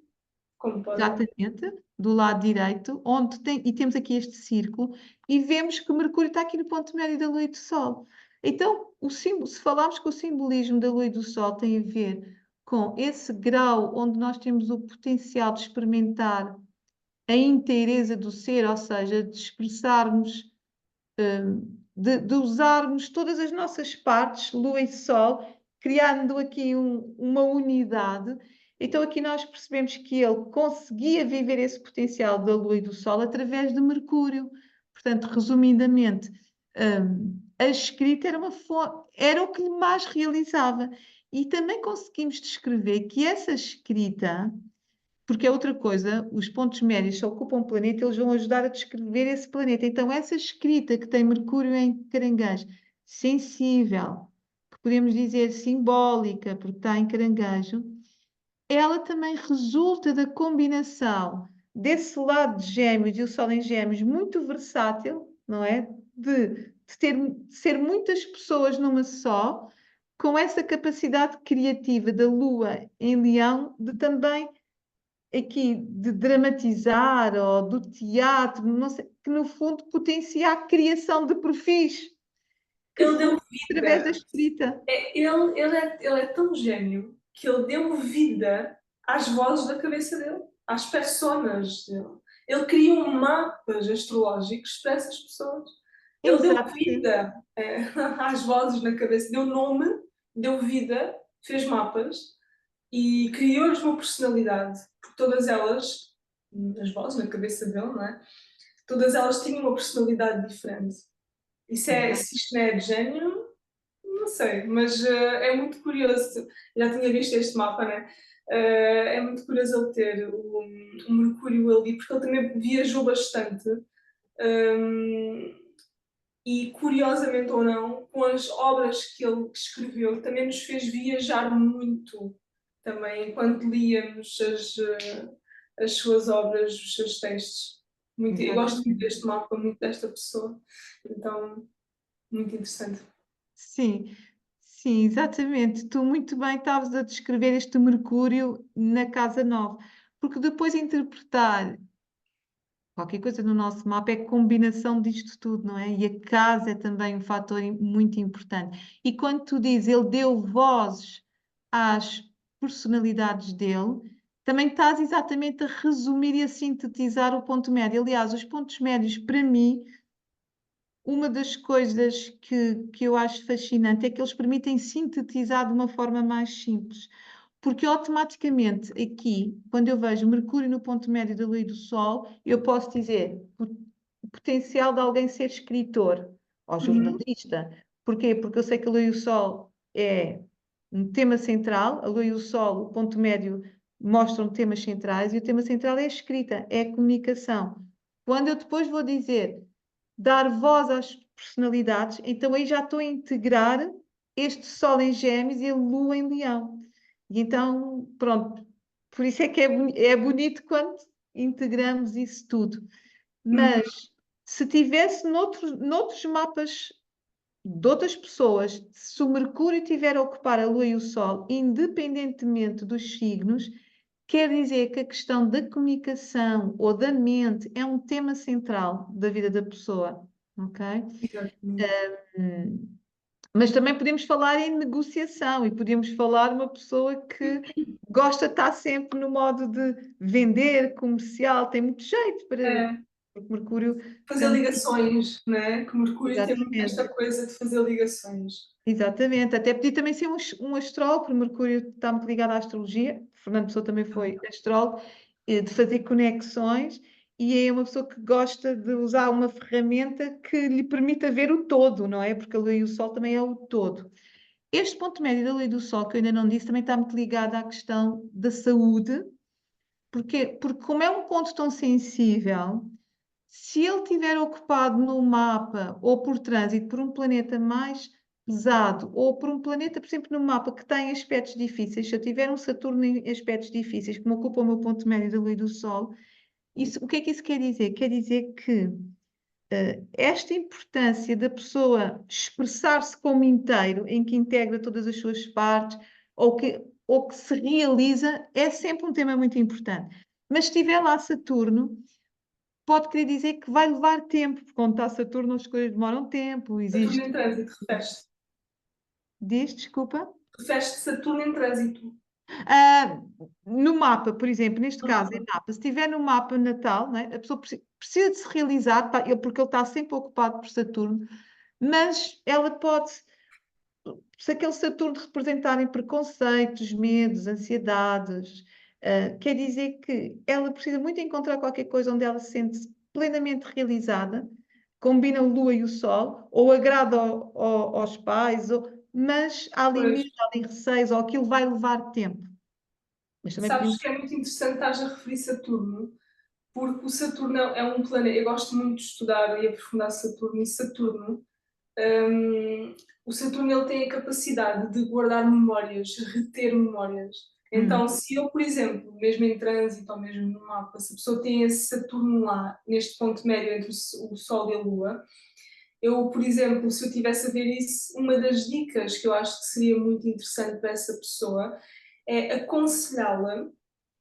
como podem ver. Exatamente, do lado direito, onde e temos aqui este círculo, e vemos que Mercúrio está aqui no ponto médio da Lua e do Sol. Então, se falarmos que o simbolismo da Lua e do Sol tem a ver com esse grau onde nós temos o potencial de experimentar a inteireza do ser, ou seja, de expressarmos, de usarmos todas as nossas partes, Lua e Sol, criando aqui uma unidade. Então aqui nós percebemos que ele conseguia viver esse potencial da Lua e do Sol através de Mercúrio. Portanto, resumidamente, a escrita era era o que lhe mais realizava. E também conseguimos descrever que essa escrita, porque é outra coisa, os pontos médios se ocupam um planeta, eles vão ajudar a descrever esse planeta. Então, essa escrita que tem Mercúrio em Caranguejo, sensível, que podemos dizer simbólica, porque está em Caranguejo, ela também resulta da combinação desse lado de Gêmeos e o Sol em Gêmeos muito versátil, não é? De ser muitas pessoas numa só, com essa capacidade criativa da Lua em Leão, de também aqui de dramatizar ou do teatro, não sei, que no fundo potencia a criação de perfis que Ele deu surgem através da vida. escrita. Ele é tão gênio que ele deu vida às vozes da cabeça dele, às personas dele. Ele criou mapas astrológicos para essas pessoas. Ele deu Exatamente. vida às vozes na cabeça, deu nome, deu vida, fez mapas e criou-lhes uma personalidade. Porque todas elas, as vozes na cabeça dele, não é? Todas elas tinham uma personalidade diferente. Se isto não é de gênio, não sei, mas é muito curioso. Já tinha visto este mapa, né? É muito curioso ele ter o Mercúrio ali, porque ele também viajou bastante. Um, e curiosamente ou não, com as obras que ele escreveu, também nos fez viajar muito. Também enquanto líamos as suas obras, os seus textos. Muito, eu gosto muito Exatamente. deste mapa, muito desta pessoa. Então, muito interessante. Sim, sim, exatamente. Tu muito bem estavas a descrever este Mercúrio na Casa 9, porque depois interpretar qualquer coisa no nosso mapa é combinação disto tudo, não é? E a casa é também um fator muito importante. E quando tu dizes ele deu vozes às personalidades dele, também estás exatamente a resumir e a sintetizar o ponto médio. Aliás, os pontos médios, para mim, uma das coisas que eu acho fascinante é que eles permitem sintetizar de uma forma mais simples. Porque automaticamente aqui, quando eu vejo Mercúrio no ponto médio da Lua e do Sol, eu posso dizer o potencial de alguém ser escritor ou Uhum. jornalista. Porquê? Porque eu sei que a Lua e o Sol é um tema central, a Lua e o Sol, o ponto médio, mostram temas centrais e o tema central é a escrita, é a comunicação. Quando eu depois vou dizer dar voz às personalidades, então aí já estou a integrar este Sol em Gêmeos e a Lua em Leão. E então, pronto, por isso é que é bonito quando integramos isso tudo. Uhum. Mas se tivesse noutros mapas de outras pessoas, se o Mercúrio tiver a ocupar a Lua e o Sol, independentemente dos signos, quer dizer que a questão da comunicação ou da mente é um tema central da vida da pessoa, ok? Exatamente. Hum, mas também podemos falar em negociação e podemos falar uma pessoa que gosta de estar sempre no modo de vender, comercial, tem muito jeito para. É, Porque Mercúrio fazer também. ligações, né? Que Mercúrio tem muito Exatamente. esta coisa de fazer ligações. Exatamente, até podia também ser um astrólogo, porque Mercúrio está muito ligado à astrologia. Fernando Pessoa também foi astrólogo, de fazer conexões, e é uma pessoa que gosta de usar uma ferramenta que lhe permita ver o todo, não é? Porque a Lua e o Sol também é o todo. Este ponto médio da Lua e do Sol, que eu ainda não disse, também está muito ligado à questão da saúde, porque como é um ponto tão sensível, se ele estiver ocupado no mapa ou por trânsito por um planeta mais pesado ou por um planeta, por exemplo, no mapa que tem aspectos difíceis, se eu tiver um Saturno em aspectos difíceis, que me ocupa o meu ponto médio da Lua e do Sol, o que é que isso quer dizer? Quer dizer que esta importância da pessoa expressar-se como inteiro, em que integra todas as suas partes, ou que se realiza, é sempre um tema muito importante. Mas se estiver lá Saturno, pode querer dizer que vai levar tempo, porque quando está Saturno as coisas demoram tempo, Saturno existe. em trânsito, refere-se. Diz, desculpa. Refere-se Saturno em trânsito. Ah, no mapa, por exemplo, neste caso, em Uhum. mapa, se estiver no mapa natal, né, a pessoa precisa de se realizar, porque ele está sempre ocupado por Saturno, mas ela pode se aquele Saturno representarem preconceitos, medos, ansiedades, quer dizer que ela precisa muito encontrar qualquer coisa onde ela se sente plenamente realizada, combina a Lua e o Sol, ou agrada aos pais, mas há Pois, limites, há ali receios, ou aquilo vai levar tempo. Mas também sabes podemos. que é muito interessante estás a referir Saturno, porque o Saturno é um planeta. Eu gosto muito de estudar e aprofundar Saturno, e Saturno, hum, o Saturno ele tem a capacidade de guardar memórias, reter memórias. Então, Uhum. se eu, por exemplo, mesmo em trânsito ou mesmo no mapa, se a pessoa tem esse Saturno lá, neste ponto médio entre o Sol e a Lua, eu, por exemplo, se eu tivesse a ver isso, uma das dicas que eu acho que seria muito interessante para essa pessoa é aconselhá-la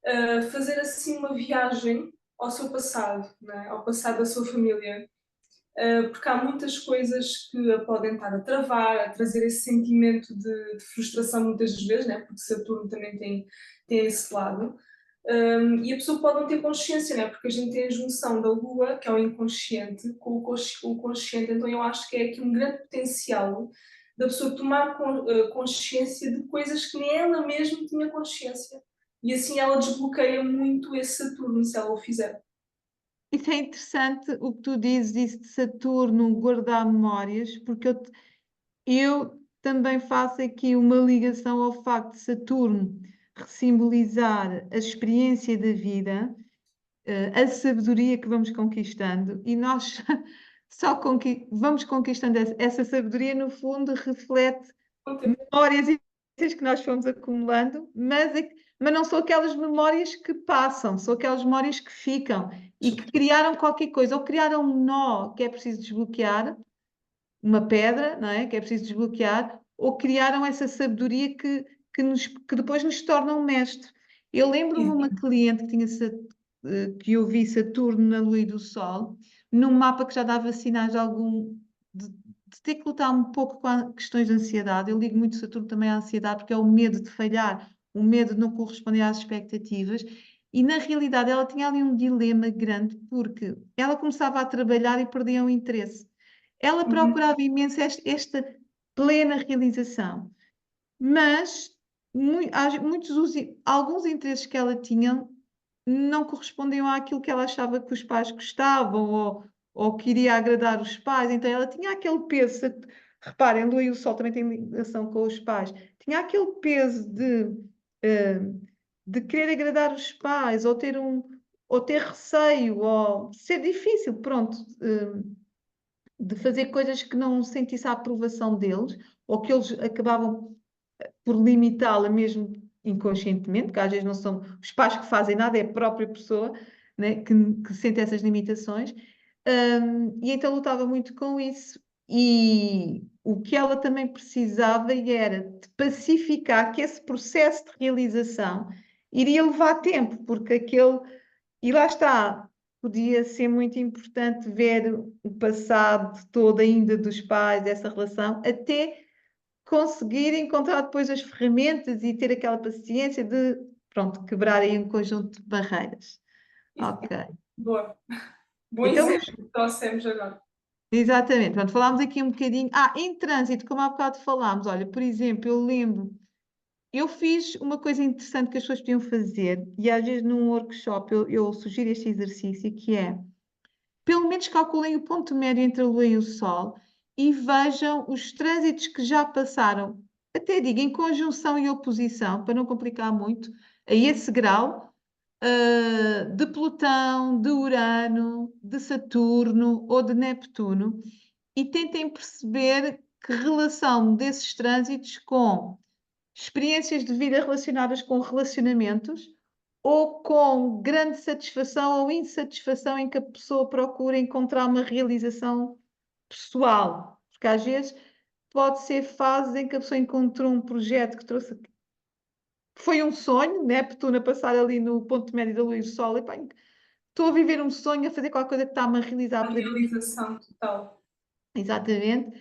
a fazer assim uma viagem ao seu passado, né? Ao passado da sua família, porque há muitas coisas que a podem estar a travar, a trazer esse sentimento de frustração muitas das vezes, né? Porque Saturno também tem esse lado. E a pessoa pode não ter consciência, né? Porque a gente tem a junção da Lua, que é o inconsciente, com o consciente, então eu acho que é aqui um grande potencial da pessoa tomar consciência de coisas que nem ela mesma tinha consciência. E assim ela desbloqueia muito esse Saturno, se ela o fizer. Isso é interessante o que tu dizes, isso de Saturno guardar memórias, porque eu também faço aqui uma ligação ao facto de Saturno simbolizar a experiência da vida, a sabedoria que vamos conquistando, e nós só vamos conquistando essa sabedoria, no fundo, reflete memórias e experiências que nós fomos acumulando, mas não são aquelas memórias que passam, são aquelas memórias que ficam e que criaram qualquer coisa, ou criaram um nó que é preciso desbloquear, uma pedra, não é? Que é preciso desbloquear, ou criaram essa sabedoria que depois nos torna um mestre. Eu lembro-me de uma cliente que que eu vi Saturno na Lua e do Sol, num mapa que já dava sinais de ter que lutar um pouco com questões de ansiedade. Eu ligo muito Saturno também à ansiedade, porque é o medo de falhar, o medo de não corresponder às expectativas. E na realidade ela tinha ali um dilema grande, porque ela começava a trabalhar e perdia o interesse. Ela Uhum. procurava imenso esta plena realização, mas alguns interesses que ela tinha não correspondiam àquilo que ela achava que os pais gostavam ou que iria agradar os pais, então ela tinha aquele peso. Reparem, a Lua e o Sol também têm ligação com os pais, tinha aquele peso eh, de querer agradar os pais, ou ter receio, ou ser difícil, pronto, de fazer coisas que não sentisse a aprovação deles, ou que eles acabavam por limitá-la mesmo inconscientemente, porque às vezes não são os pais que fazem nada, é a própria pessoa, né, que sente essas limitações. E então lutava muito com isso. E o que ela também precisava era de pacificar que esse processo de realização iria levar tempo, porque e lá está, podia ser muito importante ver o passado todo ainda dos pais, essa relação, até conseguir encontrar depois as ferramentas e ter aquela paciência de, pronto, quebrar aí um conjunto de barreiras. Ok. Boa. Bom Então, exemplo que trouxemos agora. exatamente, pronto, falámos aqui um bocadinho. Em trânsito, como há bocado falámos, olha, por exemplo, eu fiz uma coisa interessante que as pessoas podiam fazer, e às vezes num workshop eu sugiro este exercício, que é pelo menos calculem o ponto médio entre a Lua e o Sol e vejam os trânsitos que já passaram, até digo em conjunção e oposição, para não complicar muito, a esse grau, de Plutão, de Urano, de Saturno ou de Neptuno, e tentem perceber que relação desses trânsitos com experiências de vida relacionadas com relacionamentos ou com grande satisfação ou insatisfação em que a pessoa procura encontrar uma realização pessoal. Porque às vezes pode ser fases em que a pessoa encontrou um projeto que trouxe. Foi um sonho, Neptuno a passar ali no ponto médio da lua e do sol, e pá, estou a viver um sonho, a fazer qualquer coisa que está-me a realizar A plenamente. realização total. Exatamente.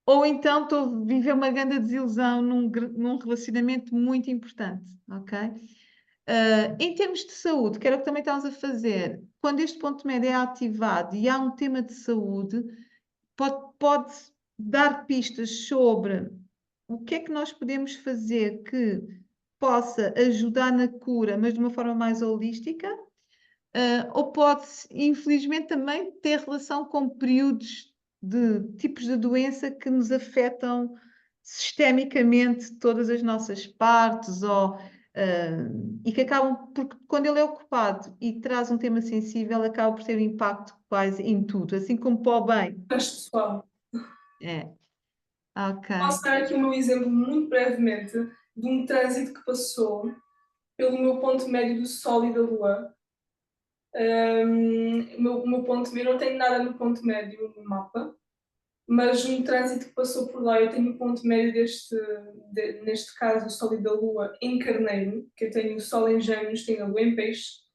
Ou então estou a viver uma grande desilusão num relacionamento muito importante, ok? Em termos de saúde, que era o que também estamos a fazer, quando este ponto médio é ativado e há um tema de saúde, pode dar pistas sobre o que é que nós podemos fazer que possa ajudar na cura, mas de uma forma mais holística, ou pode, infelizmente, também ter relação com períodos de tipos de doença que nos afetam sistemicamente todas as nossas partes, e que acabam, porque quando ele é ocupado e traz um tema sensível, acaba por ter um impacto quase em tudo, assim como para o bem. Mas, pessoal, É, ok. posso dar aqui o meu exemplo muito brevemente de um trânsito que passou pelo meu ponto médio do Sol e da Lua. O meu ponto médio, eu não tenho nada no ponto médio no mapa, mas um trânsito que passou por lá, eu tenho o ponto médio neste caso, o Sol e da Lua em Carneiro, que eu tenho o Sol em Gêmeos, tenho a Lua em Peixe,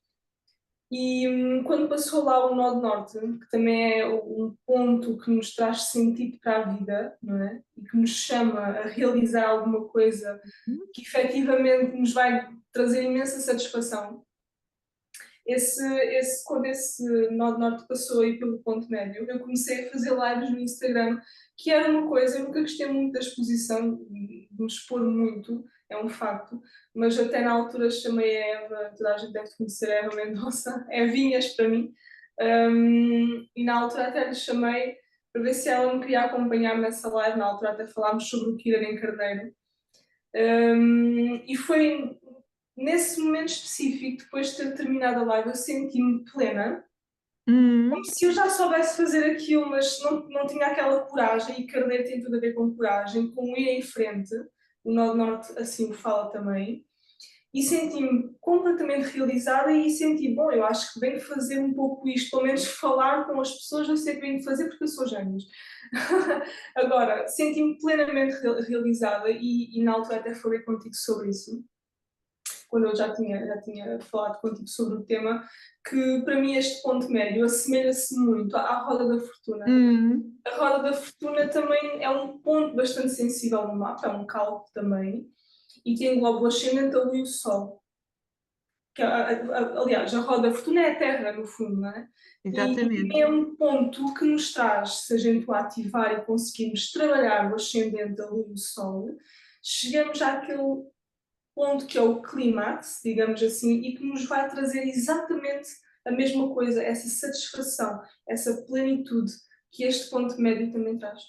e quando passou lá o Nó de Norte, que também é um ponto que nos traz sentido para a vida, não é? E que nos chama a realizar alguma coisa que efetivamente nos vai trazer imensa satisfação. Quando esse nó de norte passou aí pelo ponto médio, eu comecei a fazer lives no Instagram, que era uma coisa, eu nunca gostei muito da exposição, de me expor muito, é um facto, mas até na altura chamei a Eva, toda a gente deve conhecer a Eva Mendonça, Evinhas para mim, e na altura até lhe chamei para ver se ela me queria acompanhar nessa live, na altura até falámos sobre o Kira em Carneiro, e foi nesse momento específico, depois de ter terminado a live, eu senti-me plena, como se eu já soubesse fazer aquilo, mas não tinha aquela coragem, e Carneiro tem tudo a ver com coragem, com ir em frente, o Nó de Norte assim o fala também, e senti-me completamente realizada e senti, bom, eu acho que venho fazer um pouco isto, pelo menos falar com as pessoas, eu sei que venho fazer porque eu sou gêmeos. Agora, senti-me plenamente realizada e na altura até falei contigo sobre isso, quando eu já tinha falado contigo sobre o tema, que para mim este ponto médio assemelha-se muito à roda da fortuna. Hum, A roda da fortuna também é um ponto bastante sensível no mapa, é um cálculo também, e que engloba o ascendente, a lua e o sol. Aliás, a roda da fortuna é a Terra, no fundo, não é? E exatamente. é um ponto que nos traz, se a gente o ativar e conseguirmos trabalhar o ascendente, a lua e o sol, chegamos àquele ponto que é o clímax, digamos assim, e que nos vai trazer exatamente a mesma coisa, essa satisfação, essa plenitude que este ponto médio também traz.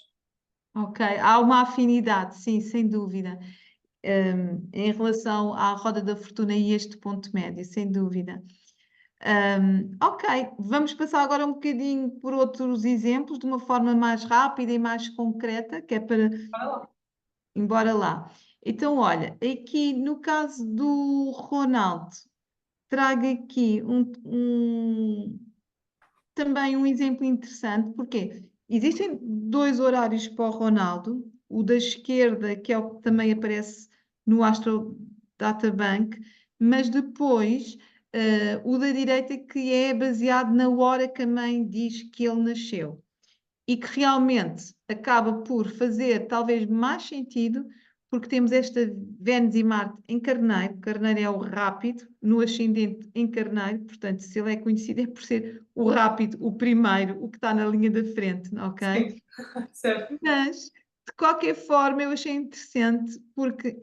Ok, há uma afinidade, sim, sem dúvida, em relação à roda da fortuna e este ponto médio, sem dúvida. Ok, vamos passar agora um bocadinho por outros exemplos, de uma forma mais rápida e mais concreta, que é para, Vai lá. embora lá. Então, olha, aqui no caso do Ronaldo, trago aqui também um exemplo interessante, porque existem dois horários para o Ronaldo, o da esquerda, que é o que também aparece no Astro Databank, mas depois o da direita, que é baseado na hora que a mãe diz que ele nasceu. E que realmente acaba por fazer talvez mais sentido, porque temos esta Vênus e Marte em Carneiro, Carneiro é o rápido, no ascendente em Carneiro, portanto, se ele é conhecido é por ser o rápido, o primeiro, o que está na linha da frente, ok? Sim, certo. Mas, de qualquer forma, eu achei interessante, porque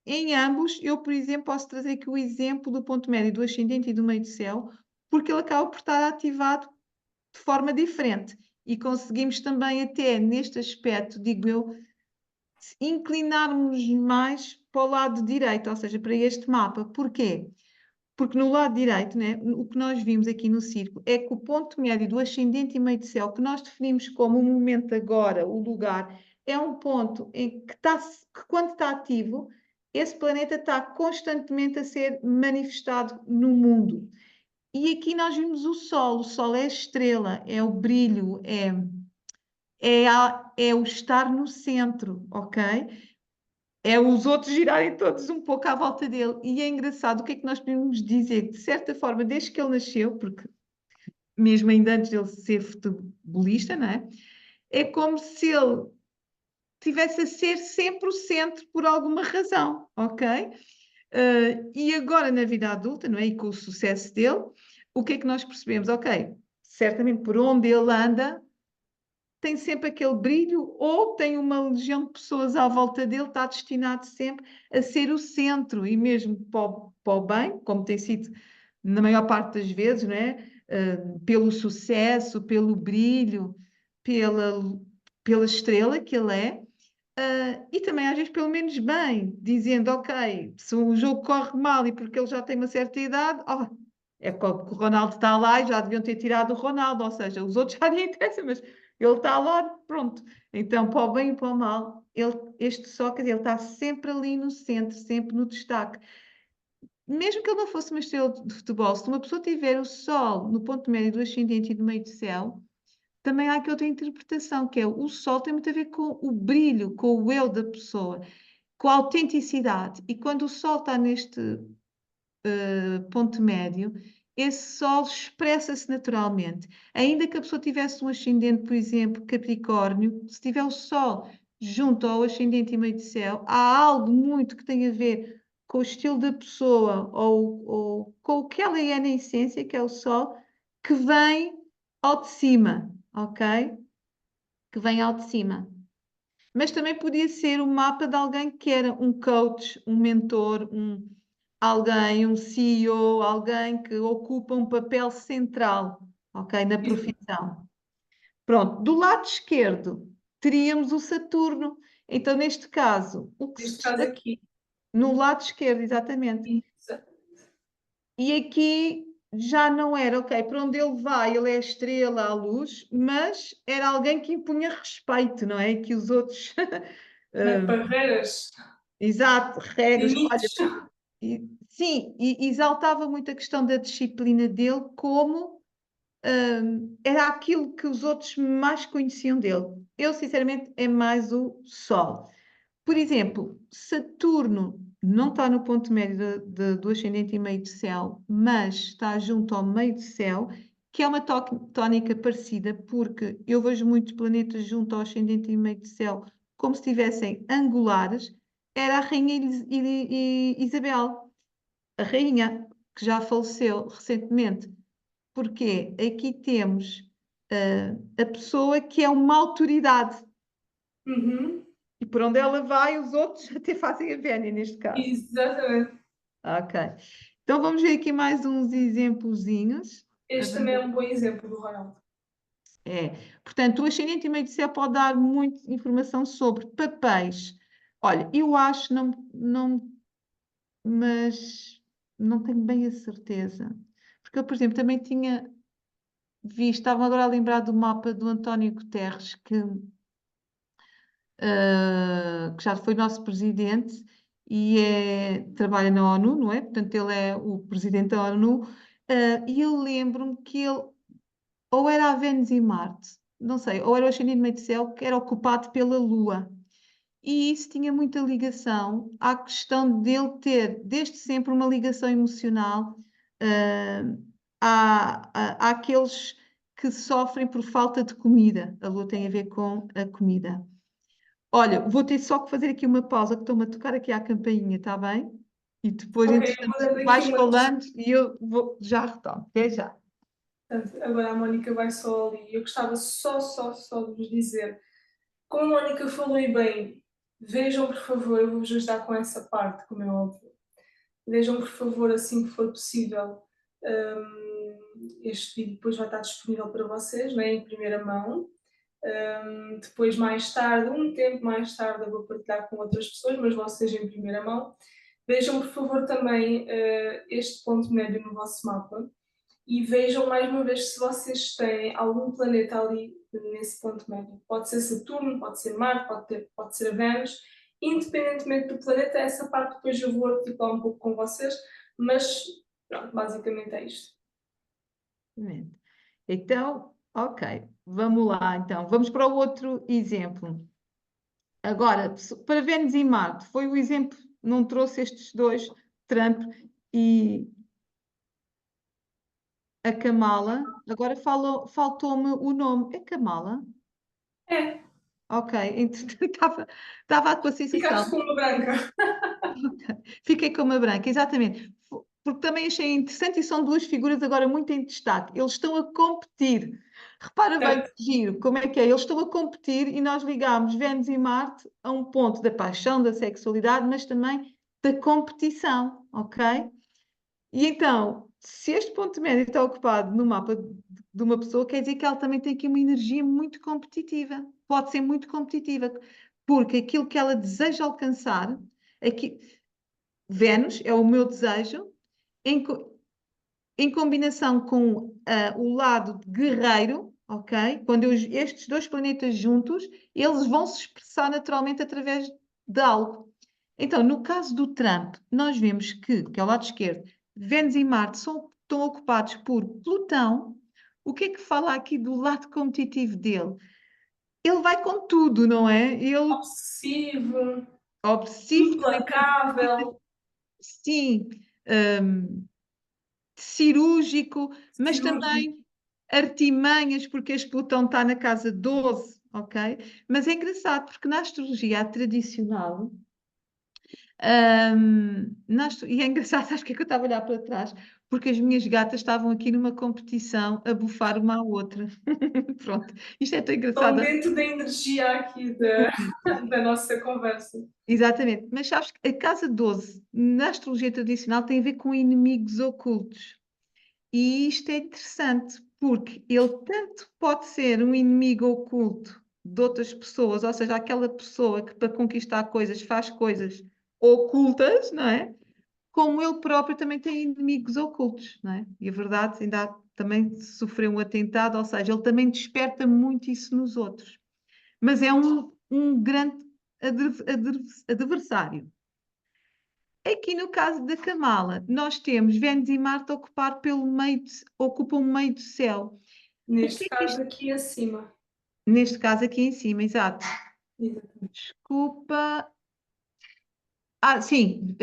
em ambos, eu, por exemplo, posso trazer aqui o exemplo do ponto médio do ascendente e do meio do céu, porque ele acaba por estar ativado de forma diferente. E conseguimos também, até neste aspecto, digo eu, inclinarmos mais para o lado direito, ou seja, para este mapa. Porquê? Porque no lado direito, né, o que nós vimos aqui no círculo é que o ponto médio do ascendente e meio do céu, que nós definimos como o momento agora, o lugar, é um ponto em que quando está ativo, esse planeta está constantemente a ser manifestado no mundo. E aqui nós vimos o Sol é a estrela, é o brilho, é o estar no centro, ok? É os outros girarem todos um pouco à volta dele. E é engraçado, o que é que nós podemos dizer? De certa forma, desde que ele nasceu, porque mesmo ainda antes dele ser futebolista, não é? É como se ele tivesse a ser sempre o centro por alguma razão, ok? E agora na vida adulta, não é? E com o sucesso dele, o que é que nós percebemos? Ok, certamente por onde ele anda, tem sempre aquele brilho, ou tem uma legião de pessoas à volta dele, está destinado sempre a ser o centro, e mesmo para o bem, como tem sido na maior parte das vezes, não é? Pelo sucesso, pelo brilho, pela, pela estrela que ele é. E também às vezes pelo menos bem, dizendo, ok, se o jogo corre mal e porque ele já tem uma certa idade, é porque o Ronaldo está lá e já deviam ter tirado o Ronaldo, ou seja, os outros já nem interessa, mas ele está lá, pronto. Então, para o bem e para o mal, este Sócrates, ele está sempre ali no centro, sempre no destaque. Mesmo que ele não fosse uma estrela de futebol, se uma pessoa tiver o Sol no ponto médio do ascendente e do meio do céu, também há aqui outra interpretação, que é o Sol tem muito a ver com o brilho, com o eu da pessoa, com a autenticidade. E quando o Sol está neste ponto médio, esse Sol expressa-se naturalmente. Ainda que a pessoa tivesse um ascendente, por exemplo, Capricórnio, se tiver o Sol junto ao ascendente e meio do céu, há algo muito que tem a ver com o estilo da pessoa ou com o que ela é na essência, que é o Sol, que vem ao de cima, ok? Que vem ao de cima. Mas também podia ser o mapa de alguém que era um coach, um mentor, alguém, um CEO, alguém que ocupa um papel central, ok, na profissão. Pronto, do lado esquerdo teríamos o Saturno. Então, neste caso, o que se Neste caso destaca aqui. no lado esquerdo, exatamente. Isso. E aqui já não era, ok, para onde ele vai, ele é a estrela, a luz, mas era alguém que impunha respeito, não é? Que os outros. Né? Barreiras, Exato, regras. Olha, limites. sim, e exaltava muito a questão da disciplina dele, como era aquilo que os outros mais conheciam dele. Eu, sinceramente, é mais o Sol. Por exemplo, Saturno não está no ponto médio do ascendente e meio do céu, mas está junto ao meio do céu, que é uma tónica parecida, porque eu vejo muitos planetas junto ao ascendente e meio do céu como se estivessem angulares. Era a Rainha Isabel, a rainha que já faleceu recentemente, porque aqui temos a pessoa que é uma autoridade. Uhum. E por onde ela vai, os outros até fazem a vénia, neste caso. Exatamente. Ok. Então vamos ver aqui mais uns exemplozinhos. Este também é um bom exemplo do Ronaldo. É. Portanto, o ascendente e meio do céu pode dar muita informação sobre papéis. Olha, eu acho, mas não tenho bem a certeza. Porque eu, por exemplo, também tinha visto, estava agora a lembrar do mapa do António Guterres, que já foi nosso presidente e trabalha na ONU, não é? Portanto, ele é o presidente da ONU, e eu lembro-me que ele ou era a Vênus e Marte, não sei, ou era o ascendente meio do céu, que era ocupado pela Lua. E isso tinha muita ligação à questão dele ter, desde sempre, uma ligação emocional, àqueles que sofrem por falta de comida. A Lua tem a ver com a comida. Olha, vou ter só que fazer aqui uma pausa, que estão-me a tocar aqui à campainha, está bem? E depois, Ok, eu vou entretanto, dando aqui vais uma. falando e eu já retomo. Até já. Portanto, agora a Mónica vai só ali. Eu gostava só de vos dizer, como a Mónica falou e bem, vejam por favor, eu vou-vos ajudar com essa parte, como é óbvio. Vejam por favor, assim que for possível, este vídeo depois vai estar disponível para vocês, né, em primeira mão. Depois, mais tarde, um tempo mais tarde, eu vou partilhar com outras pessoas, mas vocês em primeira mão. Vejam por favor também este ponto médio no vosso mapa e vejam mais uma vez se vocês têm algum planeta ali nesse ponto médio. Pode ser Saturno, pode ser Marte, pode ser a Vênus. Independentemente do planeta, essa parte depois eu vou articular um pouco com vocês, mas pronto, basicamente é isto. Então, ok, vamos lá. Então, vamos para o outro exemplo. Agora, para Vênus e Marte, foi o exemplo, não trouxe estes dois, Trump e a Kamala. Agora faltou-me o nome. É Kamala? É, Ok, então estava com a sensação. ficaste com uma branca. Fiquei com uma branca, exatamente. Porque também achei interessante e são duas figuras agora muito em destaque. Eles estão a competir. Repara bem Certo. que giro, como é que é? Eles estão a competir e nós ligamos Vênus e Marte a um ponto da paixão, da sexualidade, mas também da competição, ok? E então, se este ponto médio está ocupado no mapa de uma pessoa, quer dizer que ela também tem aqui uma energia muito competitiva. Pode ser muito competitiva, porque aquilo que ela deseja alcançar, aqui, Vênus é o meu desejo, em, em combinação com o lado guerreiro, ok? Quando estes dois planetas juntos, eles vão se expressar naturalmente através de algo. Então, no caso do Trump, nós vemos que é o lado esquerdo, Vênus e Marte estão ocupados por Plutão. O que é que fala aqui do lado competitivo dele? Ele vai com tudo, não é? Ele Obsessivo, é obsessivo, também implacável, sim, hum, cirúrgico, mas cirúrgico. também artimanhas, porque este Plutão está na casa 12, ok? Mas é engraçado, porque na astrologia tradicional, e é engraçado, acho que é que eu estava a olhar para trás, porque as minhas gatas estavam aqui numa competição a bufar uma à outra. Pronto, isto é tão Estão engraçado. dentro da energia aqui da, da nossa conversa. Exatamente, mas sabes que a casa 12 na astrologia tradicional tem a ver com inimigos ocultos. E isto é interessante, porque ele tanto pode ser um inimigo oculto de outras pessoas, ou seja, aquela pessoa que para conquistar coisas faz coisas ocultas, não é? Como ele próprio também tem inimigos ocultos, não é? E a verdade, também sofreu um atentado, ou seja, ele também desperta muito isso nos outros. Mas é um grande adversário. Aqui no caso da Kamala, nós temos Vênus e Marte a ocupar ocupam o meio do céu. O que Neste é que caso isto, aqui acima. neste caso aqui em cima, exato. Exatamente. Desculpa. Sim,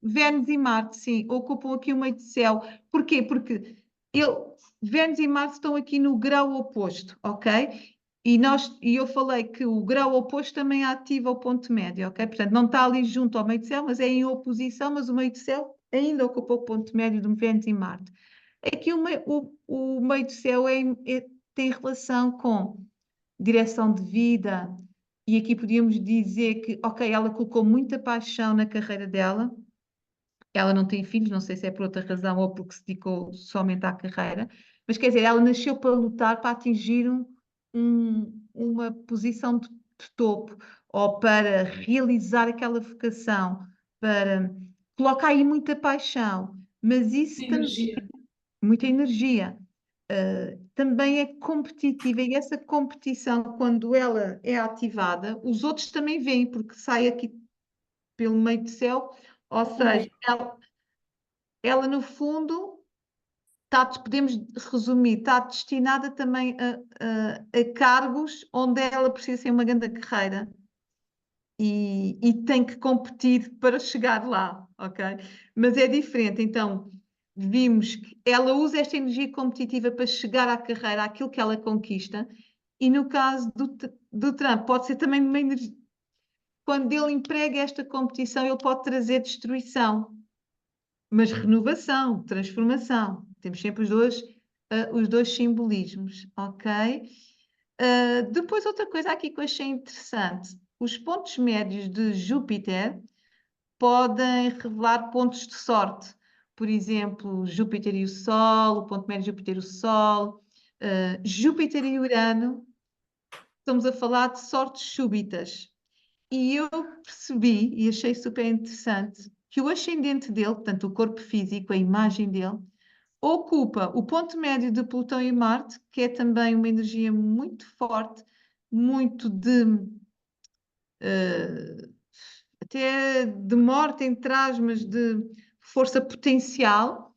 Vênus e Marte, sim, ocupam aqui o meio do céu. Porquê? Porque Vênus e Marte estão aqui no grau oposto, ok? E eu falei que o grau oposto também ativa o ponto médio, ok? Portanto, não está ali junto ao meio do céu, mas é em oposição, mas o meio do céu ainda ocupa o ponto médio de Vênus e Marte. Aqui o meio do céu tem relação com direção de vida, e aqui podíamos dizer que, ok, ela colocou muita paixão na carreira dela, ela não tem filhos, não sei se é por outra razão ou porque se dedicou somente à carreira, mas quer dizer, ela nasceu para lutar, para atingir uma posição de topo, ou para realizar aquela vocação, para colocar aí muita paixão, mas isso também, Energia. muita energia. Também é competitiva e essa competição, quando ela é ativada, os outros também veem, porque sai aqui pelo meio do céu, ou seja, Uhum. ela no fundo podemos resumir, está destinada também a cargos onde ela precisa ser uma grande carreira e tem que competir para chegar lá, ok? Mas é diferente, então vimos que ela usa esta energia competitiva para chegar à carreira, àquilo que ela conquista, e no caso do Trump, pode ser também uma energia, quando ele emprega esta competição, ele pode trazer destruição, mas renovação, transformação. Temos sempre os dois simbolismos, ok? Depois, outra coisa aqui que eu achei interessante: os pontos médios de Júpiter podem revelar pontos de sorte. Por exemplo, Júpiter e o Sol, o ponto médio de Júpiter e o Sol, Júpiter e Urano, estamos a falar de sortes súbitas. E eu percebi, e achei super interessante, que o ascendente dele, portanto, o corpo físico, a imagem dele, ocupa o ponto médio de Plutão e Marte, que é também uma energia muito forte, muito até de morte em trás, mas de força potencial.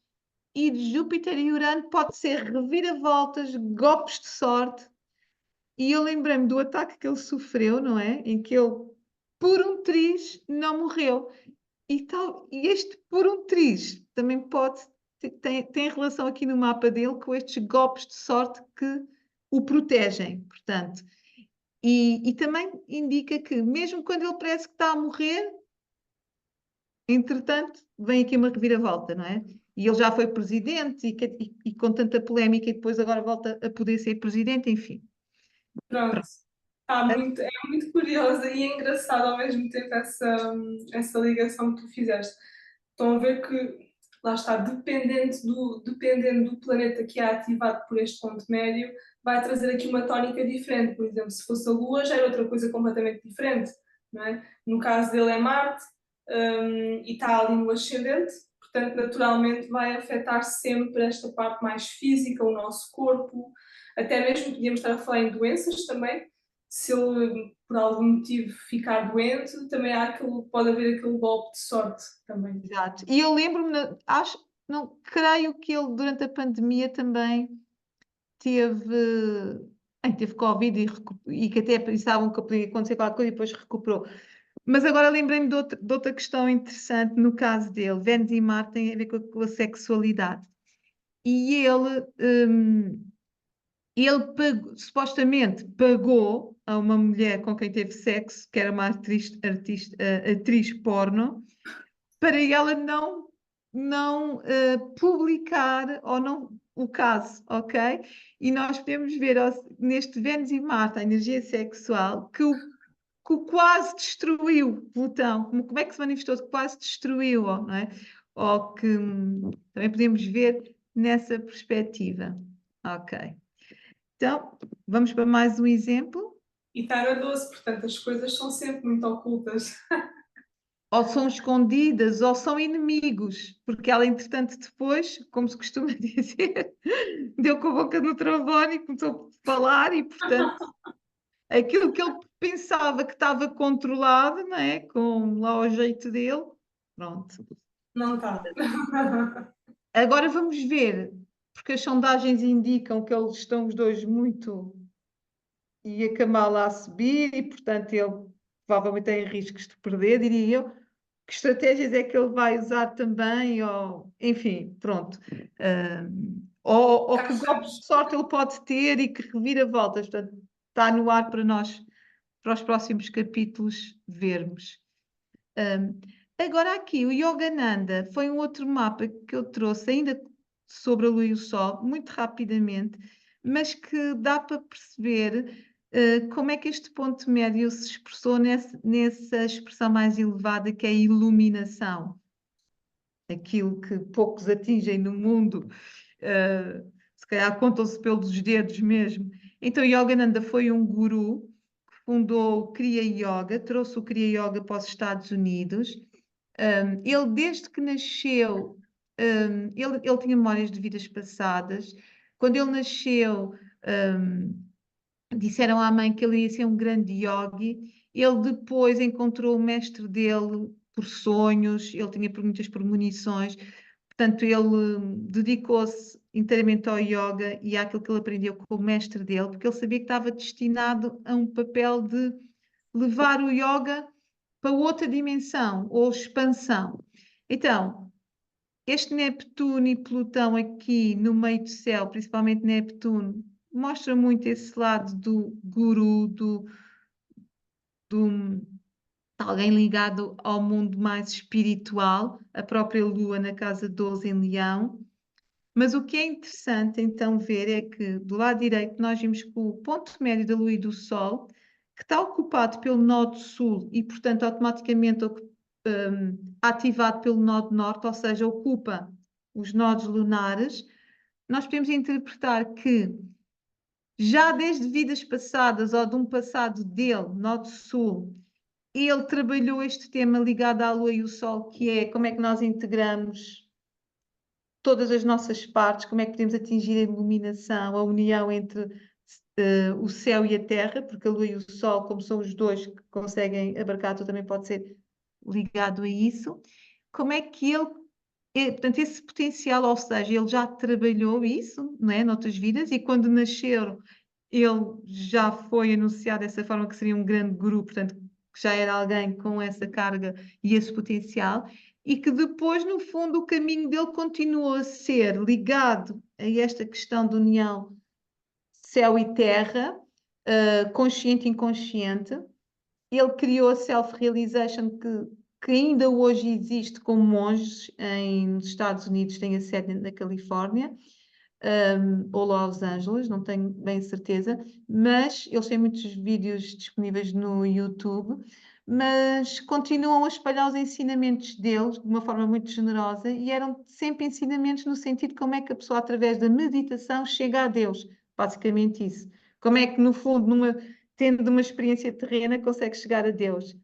E de Júpiter e Urano pode ser reviravoltas, golpes de sorte. E eu lembrei-me do ataque que ele sofreu, não é? Em que ele, por um triz, não morreu. E este por um triz também tem relação aqui no mapa dele com estes golpes de sorte que o protegem, portanto. E também indica que, mesmo quando ele parece que está a morrer, entretanto, vem aqui uma reviravolta, não é? e ele já foi presidente e com tanta polémica e depois agora volta a poder ser presidente, enfim. Pronto. É muito curiosa e engraçada ao mesmo tempo essa ligação que tu fizeste. Estão a ver que, lá está, dependendo do planeta que é ativado por este ponto médio, vai trazer aqui uma tónica diferente. Por exemplo, se fosse a Lua, já era outra coisa completamente diferente, não é? No caso dele é Marte, e está ali no ascendente, portanto, naturalmente vai afetar sempre esta parte mais física, o nosso corpo, até mesmo podíamos estar a falar em doenças também. Se ele por algum motivo ficar doente, também pode haver aquele golpe de sorte também. Exato. E eu lembro-me, não, creio que ele durante a pandemia também teve Covid e que até pensavam que podia acontecer qualquer coisa e depois recuperou. Mas agora lembrei-me de outra questão interessante no caso dele. Vênus e Marte têm a ver com a sexualidade. E ele supostamente pagou a uma mulher com quem teve sexo, que era uma atriz porno, para ela não publicar ou não o caso, ok? E nós podemos ver neste Vênus e Marte, a energia sexual, que o quase destruiu Plutão. Como é que se manifestou? Que quase destruiu, não é? Ou que também podemos ver nessa perspectiva. Ok. Então, vamos para mais um exemplo. E está a 12, portanto as coisas são sempre muito ocultas. Ou são escondidas, ou são inimigos, porque ela, entretanto, depois, como se costuma dizer, deu com a boca no travone e começou a falar, e, portanto, aquilo que ele pensava que estava controlado, não é? Com lá o jeito dele, pronto. Não está. Agora vamos ver, porque as sondagens indicam que eles estão os dois muito. E a Kamala a subir, e, portanto, ele provavelmente tem riscos de perder, diria eu. Que estratégias é que ele vai usar também, ou, enfim, pronto. Ou que golpe de sorte ele pode ter e que reviravoltas. Portanto, está no ar para nós, para os próximos capítulos, vermos. Agora aqui, o Yogananda foi um outro mapa que eu trouxe, ainda sobre a Lua e o Sol, muito rapidamente, mas que dá para perceber como é que este ponto médio se expressou nessa expressão mais elevada, que é a iluminação. Aquilo que poucos atingem no mundo, se calhar contam-se pelos dedos mesmo. Então, Yogananda foi um guru que fundou o Kriya Yoga, trouxe o Kriya Yoga para os Estados Unidos. Ele, desde que nasceu, ele tinha memórias de vidas passadas. Quando ele nasceu, disseram à mãe que ele ia ser um grande yogi. Ele depois encontrou o mestre dele por sonhos, ele tinha muitas premonições. Portanto, ele dedicou-se inteiramente ao yoga e àquilo que ele aprendeu com o mestre dele, porque ele sabia que estava destinado a um papel de levar o yoga para outra dimensão ou expansão. Então, este Neptuno e Plutão aqui no meio do céu, principalmente Neptuno, mostra muito esse lado do guru, de alguém ligado ao mundo mais espiritual, a própria Lua na casa 12 em Leão. Mas o que é interessante então ver é que do lado direito nós vimos que o ponto médio da Lua e do Sol, que está ocupado pelo nodo sul e, portanto, automaticamente ativado pelo nodo norte, ou seja, ocupa os nodos lunares, nós podemos interpretar que já desde vidas passadas ou de um passado dele, nodo sul, ele trabalhou este tema ligado à Lua e o Sol, que é como é que nós integramos todas as nossas partes, como é que podemos atingir a iluminação, a união entre o céu e a terra, porque a Lua e o Sol, como são os dois que conseguem abarcar tudo, também pode ser ligado a isso. Como é que portanto, esse potencial, ou seja, ele já trabalhou isso, não é, noutras vidas, e quando nasceram, ele já foi anunciado dessa forma que seria um grande guru, portanto, que já era alguém com essa carga e esse potencial, e que depois, no fundo, o caminho dele continuou a ser ligado a esta questão de união céu e terra, consciente e inconsciente. Ele criou a self-realization que que ainda hoje existe com monges nos Estados Unidos, tem a sede na Califórnia, ou Los Angeles, não tenho bem certeza, mas eles têm muitos vídeos disponíveis no YouTube, mas continuam a espalhar os ensinamentos deles de uma forma muito generosa e eram sempre ensinamentos no sentido de como é que a pessoa, através da meditação, chega a Deus, basicamente isso. Como é que, no fundo, tendo uma experiência terrena, consegue chegar a Deus.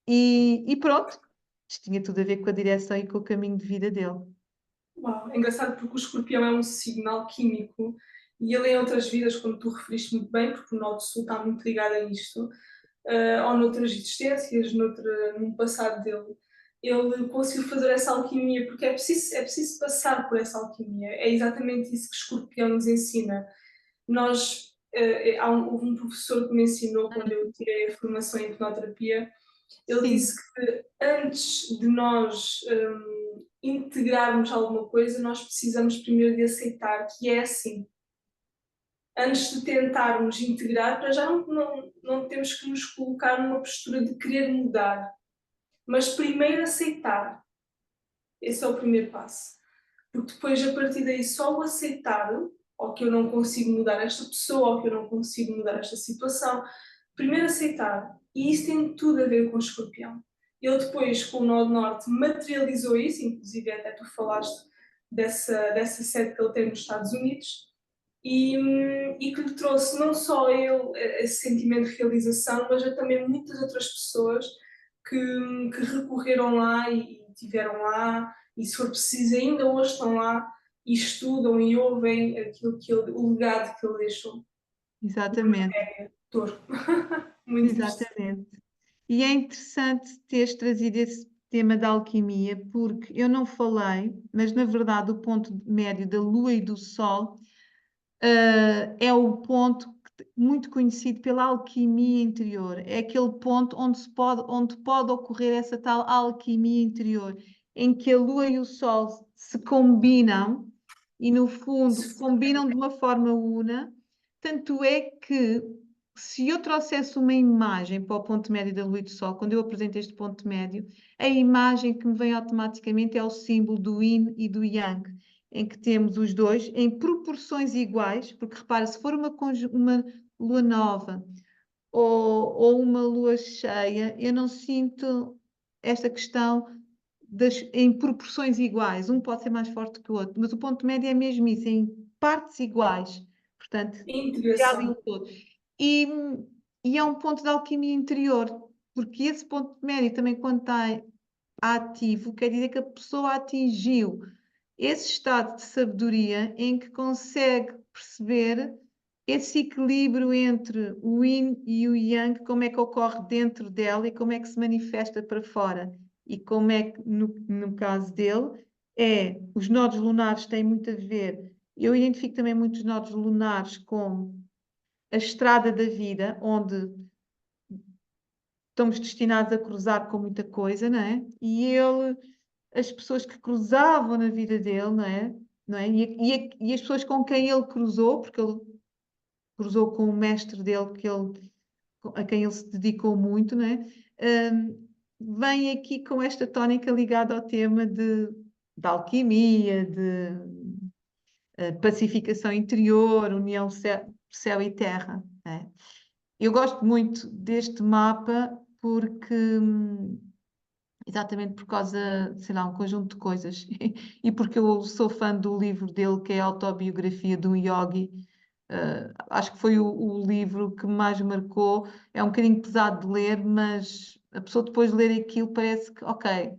E pronto, isto tinha tudo a ver com a direção e com o caminho de vida dele. Uau, é engraçado porque o escorpião é um signo químico e ele em outras vidas, como tu referiste muito bem, porque o Norte Sul está muito ligado a isto, ou noutras existências, num passado dele, ele conseguiu fazer essa alquimia, porque é preciso passar por essa alquimia. É exatamente isso que Escorpião nos ensina. Houve um professor que me ensinou quando eu tirei a formação em hipnoterapia, ele Sim, disse que antes de nós integrarmos alguma coisa, nós precisamos primeiro de aceitar que é assim. Antes de tentarmos integrar, para já não temos que nos colocar numa postura de querer mudar, mas primeiro aceitar. Esse é o primeiro passo. Porque depois, a partir daí, só o aceitar, ou que eu não consigo mudar esta pessoa, ou que eu não consigo mudar esta situação, primeiro aceitar. E isso tem tudo a ver com o escorpião. Ele depois, com o Nó do Norte, materializou isso, inclusive até tu falaste dessa sede que ele tem nos Estados Unidos, e que lhe trouxe não só ele esse sentimento de realização, mas também muitas outras pessoas que recorreram lá e tiveram lá, e se for preciso ainda hoje estão lá e estudam e ouvem o legado que ele deixou. exatamente. Touro. Muito interessante. Exatamente. E é interessante teres trazido esse tema da alquimia, porque eu não falei, mas na verdade o ponto médio da Lua e do Sol é o ponto muito conhecido pela alquimia interior. É aquele ponto onde pode ocorrer essa tal alquimia interior, em que a Lua e o Sol se combinam e, no fundo, combinam de uma forma una. Tanto é que, se eu trouxesse uma imagem para o ponto médio da Lua e do Sol, quando eu apresento este ponto médio, a imagem que me vem automaticamente é o símbolo do Yin e do Yang, em que temos os dois em proporções iguais, porque repara, se for uma lua nova ou uma lua cheia, eu não sinto esta questão em proporções iguais. Um pode ser mais forte que o outro, mas o ponto médio é mesmo isso, em partes iguais. Portanto, é ali um Integração. todo. E, e é um ponto de alquimia interior, porque esse ponto médio também, quando está ativo, quer dizer que a pessoa atingiu esse estado de sabedoria em que consegue perceber esse equilíbrio entre o yin e o yang, como é que ocorre dentro dela e como é que se manifesta para fora. E como é que, no caso dele, os nodos lunares têm muito a ver. Eu identifico também muitos nodos lunares com a estrada da vida, onde estamos destinados a cruzar com muita coisa, não é? E ele, as pessoas que cruzavam na vida dele, não é? Não é? E as pessoas com quem ele cruzou, porque ele cruzou com o mestre dele, a quem ele se dedicou muito, não é? Vem aqui com esta tónica ligada ao tema da alquimia, de pacificação interior, união céu e terra. Não é? Eu gosto muito deste mapa porque, exatamente por causa, sei lá, um conjunto de coisas. E porque eu sou fã do livro dele, que é a Autobiografia de um Yogi. Acho que foi o livro que me mais marcou. É um bocadinho pesado de ler, mas a pessoa depois de ler aquilo parece que, ok,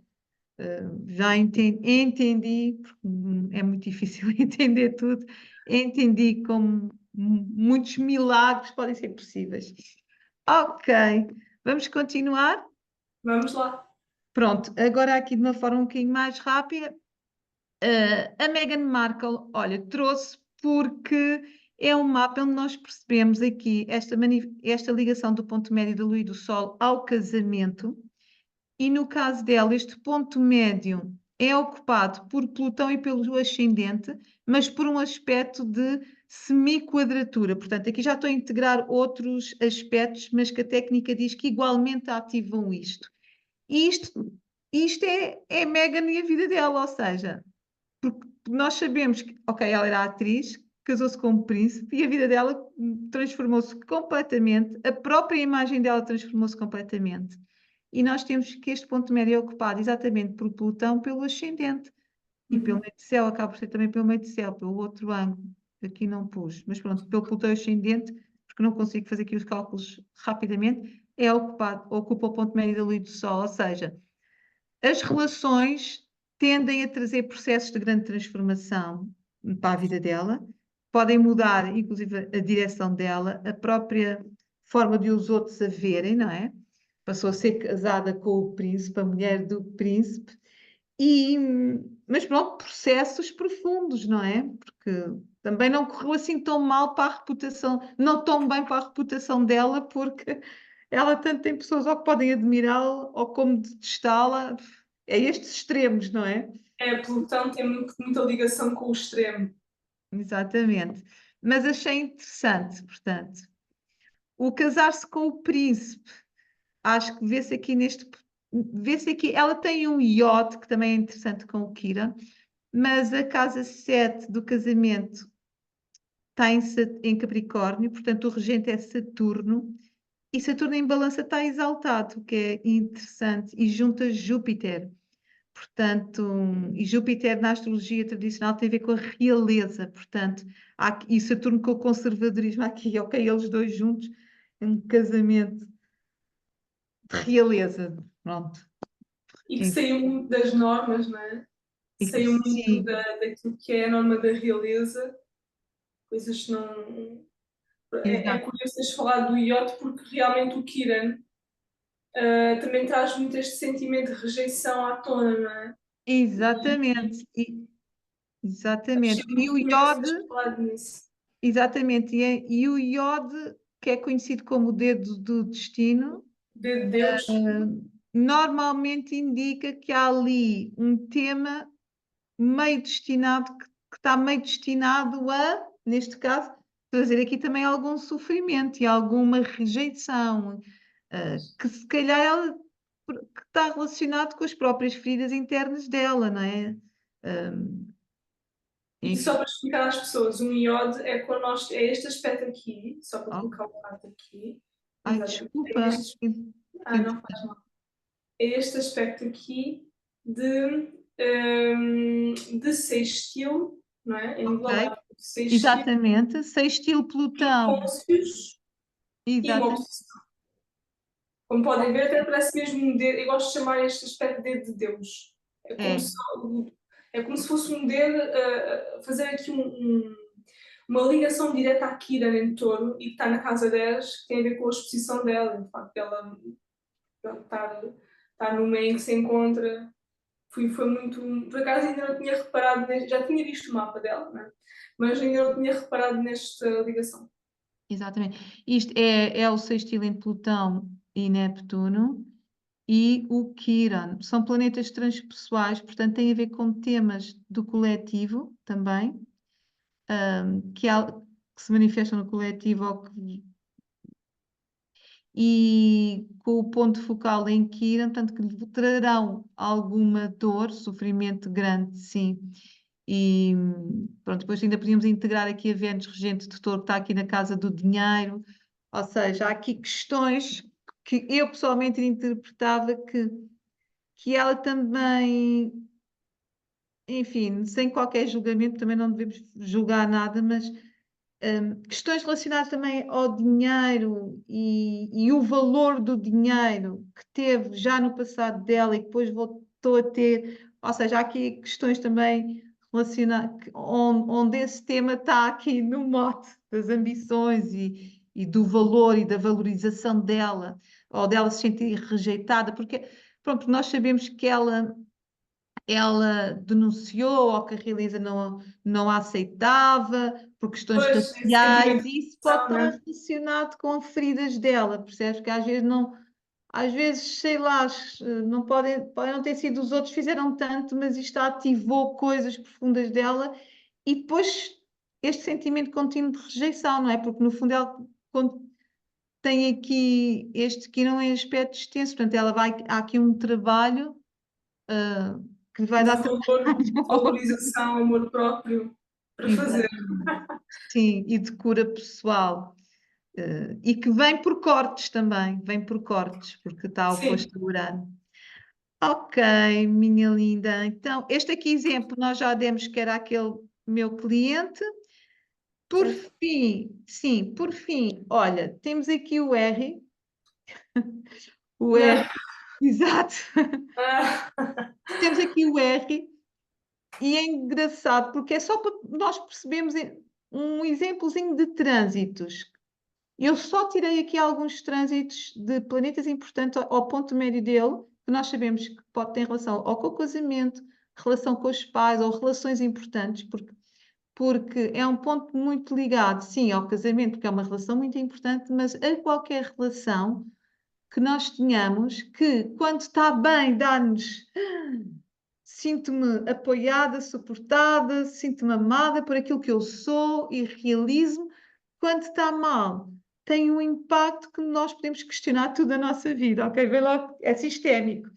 já entendi, porque é muito difícil entender tudo, entendi como muitos milagres podem ser possíveis. Ok, vamos continuar? Vamos lá. Pronto, agora aqui de uma forma um bocadinho mais rápida, a Meghan Markle, olha, trouxe porque é um mapa onde nós percebemos aqui esta ligação do ponto médio da Lua e do Sol ao casamento, e no caso dela, este ponto médio é ocupado por Plutão e pelo ascendente, mas por um aspecto de semi-quadratura. Portanto, aqui já estou a integrar outros aspectos, mas que a técnica diz que igualmente ativam isto. E isto é Megan e a vida dela, ou seja, porque nós sabemos que, ok, ela era atriz, casou-se com um príncipe e a vida dela transformou-se completamente, a própria imagem dela transformou-se completamente. E nós temos que este ponto médio é ocupado exatamente por Plutão, pelo ascendente. E pelo meio de céu, acaba por ser também pelo meio de céu, pelo outro ângulo, que aqui não pus, mas pronto, pelo Plutão ascendente, porque não consigo fazer aqui os cálculos rapidamente, ocupa o ponto médio da lua e do Sol, ou seja, as relações tendem a trazer processos de grande transformação para a vida dela, podem mudar, inclusive, a direção dela, a própria forma de os outros a verem, não é? Passou a ser casada com o príncipe, a mulher do príncipe, e, mas pronto, processos profundos, não é? Porque também não correu assim tão mal para a reputação, não tão bem para a reputação dela, porque ela tanto tem pessoas ou que podem admirá-la ou como detestá-la, é estes extremos, não é? Plutão tem muita ligação com o extremo. Exatamente. Mas achei interessante, portanto, o casar-se com o príncipe, acho que vê-se aqui vê-se aqui, ela tem um iate que também é interessante com o Kira, mas a casa 7 do casamento está em Capricórnio, portanto o regente é Saturno, e Saturno em balança está exaltado, o que é interessante, e junta Júpiter. Portanto, e Júpiter na astrologia tradicional tem a ver com a realeza, portanto, e Saturno com o conservadorismo, aqui, ok, eles dois juntos, é um casamento de realeza, pronto. E que saiu muito das normas, não é? Saiu muito Sim, daquilo que é a norma da realeza, coisas que não. É exato. curioso teres falado do iote porque realmente o Kiran também traz muito este sentimento de rejeição à tona, não é? Exatamente, Achei exatamente. E muito o curioso iode, teres falado nisso. exatamente, e o iode, que é conhecido como o dedo do destino, De Deus. normalmente indica que há ali um tema meio destinado, que está meio destinado a, neste caso, trazer aqui também algum sofrimento e alguma rejeição, que se calhar ela, que está relacionado com as próprias feridas internas dela, não é? E só Enfim. para explicar às pessoas, um iode é quando nós, é este aspecto aqui, só para Oh, colocar o prato aqui. ai, Exatamente. É desculpa. este, não faz mal. É este aspecto aqui de sextil, não é? Ok, Englobado sextil exatamente. Sextil e Plutão. côncios e Exatamente. oposição. Como podem ver, Ok. até parece mesmo um dedo. Eu gosto de chamar este aspecto de dedo de Deus. É como É, se, é como se fosse um dedo a fazer aqui uma ligação direta à Kira em touro e que está na casa 10, que tem a ver com a exposição dela. De facto, ela está no meio em que se encontra. Foi muito. Por acaso ainda não tinha reparado, já tinha visto o mapa dela, né? Mas ainda não tinha reparado nesta ligação. exatamente. Isto é o sextil entre Plutão e Neptuno e o Quiron. São planetas transpessoais, portanto, têm a ver com temas do coletivo também, que se manifestam no coletivo e com o ponto focal em Quiron, portanto, que lhe trarão alguma dor, sofrimento grande, sim. E pronto, depois ainda podíamos integrar aqui a Vênus regente de Touro, que está aqui na casa do dinheiro, ou seja, há aqui questões que eu pessoalmente interpretava que ela também, enfim, sem qualquer julgamento, também não devemos julgar nada, mas questões relacionadas também ao dinheiro e o valor do dinheiro que teve já no passado dela e que depois voltou a ter, ou seja, há aqui questões também relacionadas, onde esse tema está aqui no mote das ambições e do valor e da valorização dela, ou dela se sentir rejeitada, porque pronto, nós sabemos que ela denunciou ou que a Realiza não a aceitava por questões Pois, esse raciais, sentimento de e isso pode rejeição, estar né? relacionado com feridas dela, percebes? Que às vezes não, às vezes, sei lá, não podem não ter sido os outros que fizeram tanto, mas isto ativou coisas profundas dela e depois este sentimento contínuo de rejeição, não é? Porque no fundo ela tem aqui este que não é aspecto extenso, portanto, há aqui um trabalho que vai O dar valor, trabalho. valorização, amor próprio para fazer. Exatamente. Sim, e de cura pessoal. E que vem por cortes também, vem por cortes, porque está Sim, oposto a Urano. Ok, minha linda. Então, este aqui exemplo nós já demos que era aquele meu cliente. Por certo. fim, sim, por fim, olha, temos aqui o R, o R, Ah, exato. ah, Temos aqui o R, e é engraçado porque é só para nós percebermos um exemplozinho de trânsitos. Eu só tirei aqui alguns trânsitos de planetas importantes ao ponto médio dele, que nós sabemos que pode ter relação ou com o casamento, relação com os pais, ou relações importantes, porque é um ponto muito ligado, sim, ao casamento, porque é uma relação muito importante, mas a qualquer relação que nós tenhamos, que quando está bem, dá-nos. Sinto-me apoiada, suportada, sinto-me amada por aquilo que eu sou e realizo. Quando está mal, tem um impacto que nós podemos questionar tudo a nossa vida, ok? Vê logo, é sistémico.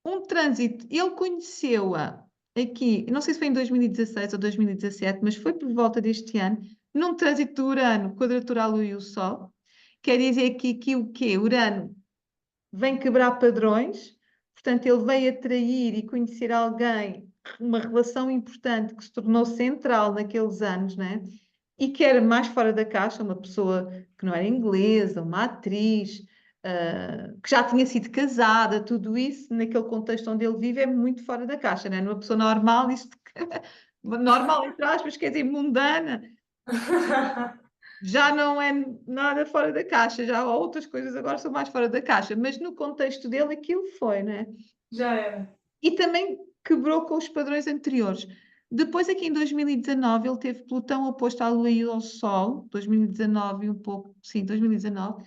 Um trânsito, ele conheceu-a aqui, não sei se foi em 2016 ou 2017, mas foi por volta deste ano, num trânsito do Urano, quadratura a Lua e o Sol. Quer dizer que o quê? Urano vem quebrar padrões, portanto, ele veio atrair e conhecer alguém, uma relação importante que se tornou central naqueles anos, né? E que era mais fora da caixa, uma pessoa que não era inglesa, uma atriz, que já tinha sido casada, tudo isso, naquele contexto onde ele vive, é muito fora da caixa, né? Numa pessoa normal, isto normal, entre aspas, quer dizer, mundana, já não é nada fora da caixa, já há outras coisas agora são mais fora da caixa, mas no contexto dele aquilo foi, né? já era. E também quebrou com os padrões anteriores. Depois, aqui em 2019, ele teve Plutão oposto à Lua e ao Sol, 2019 e um pouco, sim, 2019,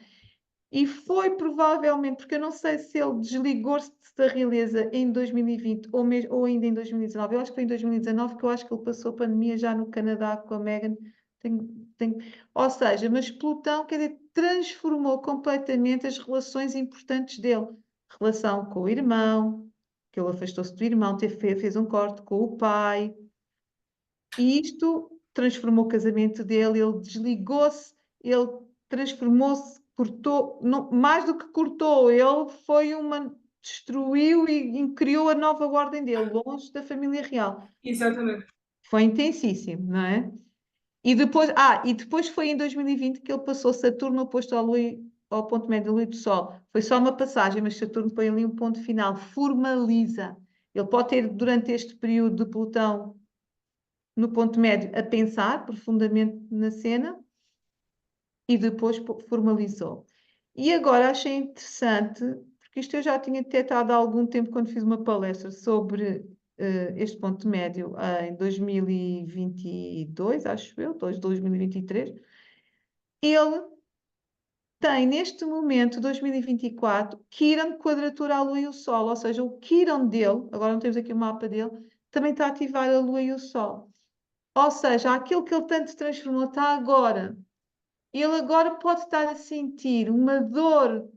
e foi provavelmente, porque eu não sei se ele desligou-se da realeza em 2020 ou ainda em 2019, eu acho que foi em 2019 que eu acho que ele passou a pandemia já no Canadá com a Megan. Tenho- Ou seja, mas Plutão, quer dizer, transformou completamente as relações importantes dele. Relação com o irmão, que ele afastou-se do irmão, fez um corte com o pai, e isto transformou o casamento dele, ele desligou-se, ele transformou-se, cortou, mais do que cortou, ele foi uma, destruiu e criou a nova ordem dele, longe da família real. Exatamente. Foi intensíssimo, não é? E depois foi em 2020 que ele passou Saturno oposto à Lua, ao ponto médio da Lua e do Sol. Foi só uma passagem, mas Saturno põe ali um ponto final, formaliza. Ele pode ter, durante este período de Plutão no ponto médio, a pensar profundamente na cena e depois formalizou. E agora achei interessante, porque isto eu já tinha detectado há algum tempo quando fiz uma palestra sobre este ponto médio em 2022, acho eu, 2023. Ele tem neste momento, 2024, Quiron quadratura à Lua e o Sol, ou seja, o Quiron dele, agora não temos aqui o mapa dele, também está a ativar a Lua e o Sol. Ou seja, aquilo que ele tanto transformou está agora. Ele agora pode estar a sentir uma dor.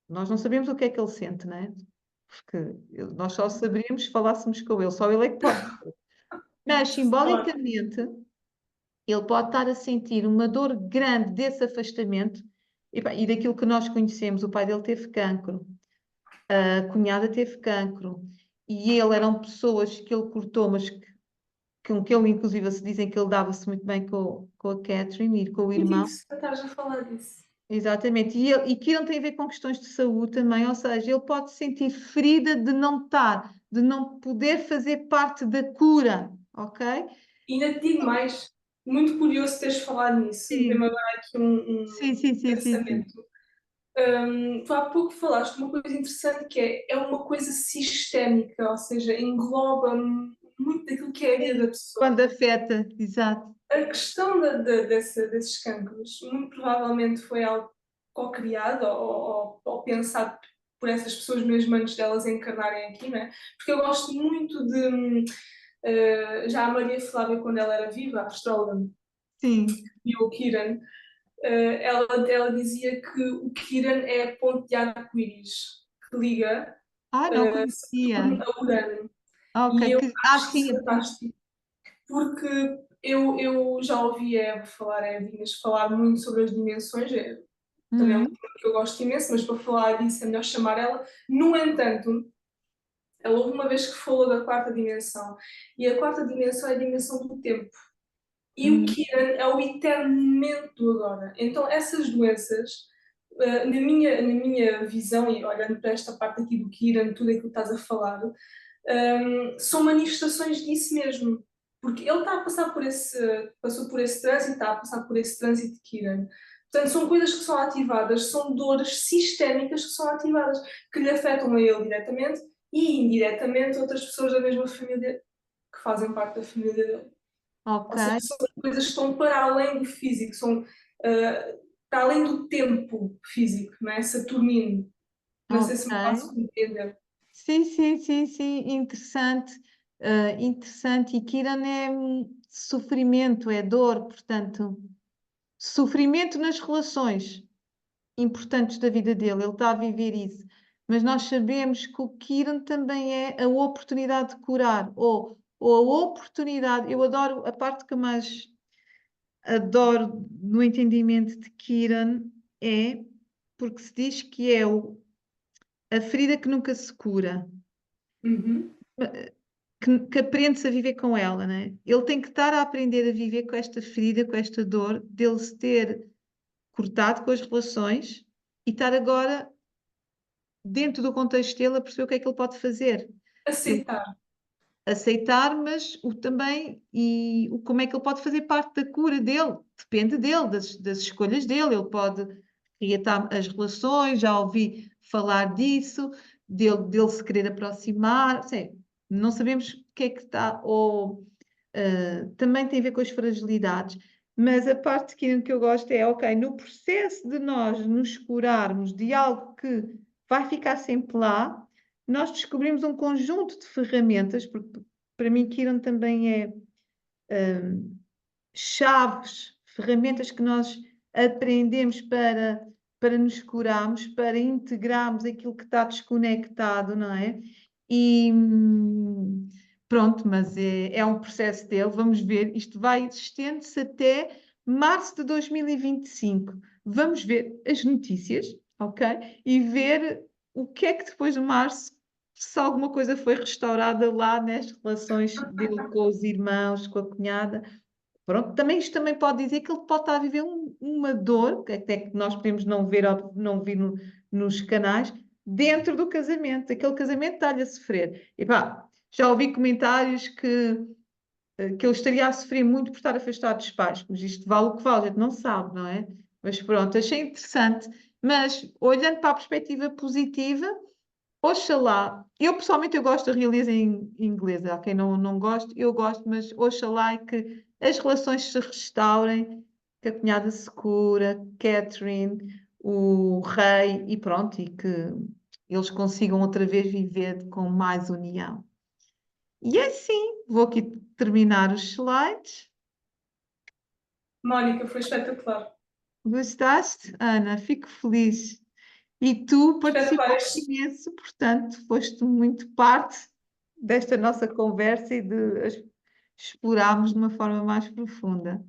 Nós não sabemos o que é que ele sente, não é? Porque nós só saberíamos se falássemos com ele, só ele é que pode. Mas, Claro. simbolicamente, ele pode estar a sentir uma dor grande desse afastamento e daquilo que nós conhecemos. O pai dele teve cancro, a cunhada teve cancro, e ele eram pessoas que ele cortou, mas com que ele, inclusive, se dizem que ele dava-se muito bem com a Catherine e com o Muito irmão. interessante estás a falar disso. Exatamente, e que não tem a ver com questões de saúde também, ou seja, ele pode se sentir ferida de não estar, de não poder fazer parte da cura, ok? E ainda te digo mais, muito curioso teres falado nisso, Sim, dei-me agora aqui um sim, sim, sim, sim, sim. pensamento. Tu há pouco falaste uma coisa interessante que é uma coisa sistémica, ou seja, engloba muito daquilo que é a vida da Sim, pessoa. quando afeta, exato. A questão desses cancros muito provavelmente foi algo co-criado ou pensado por essas pessoas mesmo antes delas encarnarem aqui, não é? Porque eu gosto muito de. Já a Maria Flávia, quando ela era viva, a astróloga, Sim, e o Kiran, ela dizia que o Kiran é a ponte de arco-íris que que liga Não Saturno conhecia. a Urano. Ok, E eu acho sim, isso fantástico, porque eu já ouvi a Eva Inês falar muito sobre as dimensões, também é um uhum, tema que eu gosto imenso, mas para falar disso é melhor chamar ela. No entanto, ela houve uma vez que falou da quarta dimensão, e a quarta dimensão é a dimensão do tempo. E o uhum, Kiran é o eterno momento do agora. Então, essas doenças, na minha visão, e olhando para esta parte aqui do Kiran, tudo aquilo que estás a falar, são manifestações disso mesmo. Porque ele está a passar passou por esse trânsito, está a passar por esse trânsito de Kiran. Portanto, são coisas que são ativadas, são dores sistémicas que são ativadas, que lhe afetam a ele diretamente e indiretamente outras pessoas da mesma família que fazem parte da família dele. ok, Ou seja, são coisas que estão para além do físico, são para além do tempo físico, não é? Saturnino. Não sei se me ok. faço compreender. Sim, sim, sim, sim, interessante, interessante. E Kiran é sofrimento, é dor, portanto, sofrimento nas relações importantes da vida dele, ele está a viver isso. Mas nós sabemos que o Kiran também é a oportunidade de curar, ou a oportunidade, eu adoro, a parte que eu mais adoro no entendimento de Kiran é porque se diz que é a ferida que nunca se cura. Uhum. Que aprende-se a viver com ela, né? Ele tem que estar a aprender a viver com esta ferida, com esta dor, dele se ter cortado com as relações e estar agora, dentro do contexto dele, a perceber o que é que ele pode fazer. Ele Aceitar. aceitar, mas o também, e o como é que ele pode fazer parte da cura dele, depende dele, das escolhas dele. Ele pode reatar as relações, já ouvi falar disso, dele se querer aproximar, sim, não sabemos o que é que está, ou também tem a ver com as fragilidades, mas a parte que eu gosto é, ok, no processo de nós nos curarmos de algo que vai ficar sempre lá, nós descobrimos um conjunto de ferramentas, porque para mim Kiran também é chaves, ferramentas que nós aprendemos para nos curarmos, para integrarmos aquilo que está desconectado, não é? E pronto, mas é um processo dele, vamos ver, isto vai estende-se até março de 2025. Vamos ver as notícias, ok? E ver o que é que depois de março, se alguma coisa foi restaurada lá nas relações dele com os irmãos, com a cunhada. Pronto, também isto também pode dizer que ele pode estar a viver uma dor, que até que nós podemos não ver, não vir nos canais, dentro do casamento. Aquele casamento está-lhe a sofrer. E pá, já ouvi comentários que ele estaria a sofrer muito por estar afastado dos pais, mas isto vale o que vale, a gente não sabe, não é? Mas pronto, achei interessante. Mas olhando para a perspectiva positiva, oxalá, eu pessoalmente eu gosto da realeza em inglês, há quem não goste, eu gosto, mas oxalá é que as relações se restaurem, que a cunhada se cura, Catherine, o rei e pronto, e que eles consigam outra vez viver com mais união. E é assim, vou aqui terminar os slides. Mónica, foi espetacular. Gostaste, Ana? Fico feliz. E tu Espetacular. participaste imenso, portanto, foste muito parte desta nossa conversa e de explorarmos de uma forma mais profunda.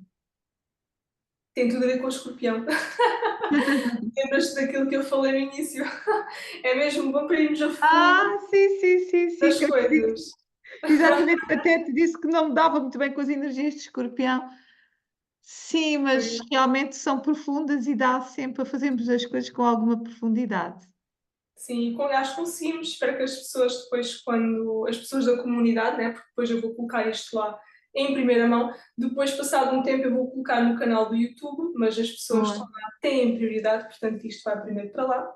Tem tudo a ver com o escorpião. Lembras-te daquilo que eu falei no início? É mesmo bom para irmos a fundo Sim, sim, sim, sim, das que eu te disse, coisas. exatamente, até te disse que não me dava muito bem com as energias de escorpião. Sim, mas realmente são profundas e dá sempre para fazermos as coisas com alguma profundidade. Sim, acho que conseguimos. Espero que as pessoas depois, quando as pessoas da comunidade, né, porque depois eu vou colocar isto lá em primeira mão, depois, passado um tempo, eu vou colocar no canal do YouTube, mas as pessoas que estão Boa. lá têm prioridade, portanto, isto vai primeiro para lá.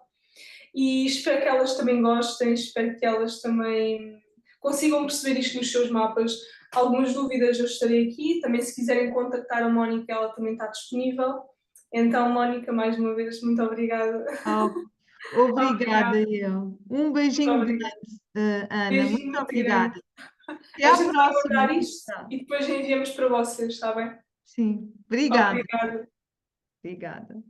E espero que elas também gostem, espero que elas também consigam perceber isto nos seus mapas. Algumas dúvidas eu estarei aqui, também se quiserem contactar a Mónica, ela também está disponível. Então, Mónica, mais uma vez, muito obrigada. Oh, obrigada, Obrigada, eu. Um muito beijinho obrigada. grande, Ana. Muito Beijinho muito grande. obrigada. Até A à gente vai próxima. guardar isto Tá. e depois enviamos para vocês, está bem? Sim, obrigada. Obrigada. Obrigada.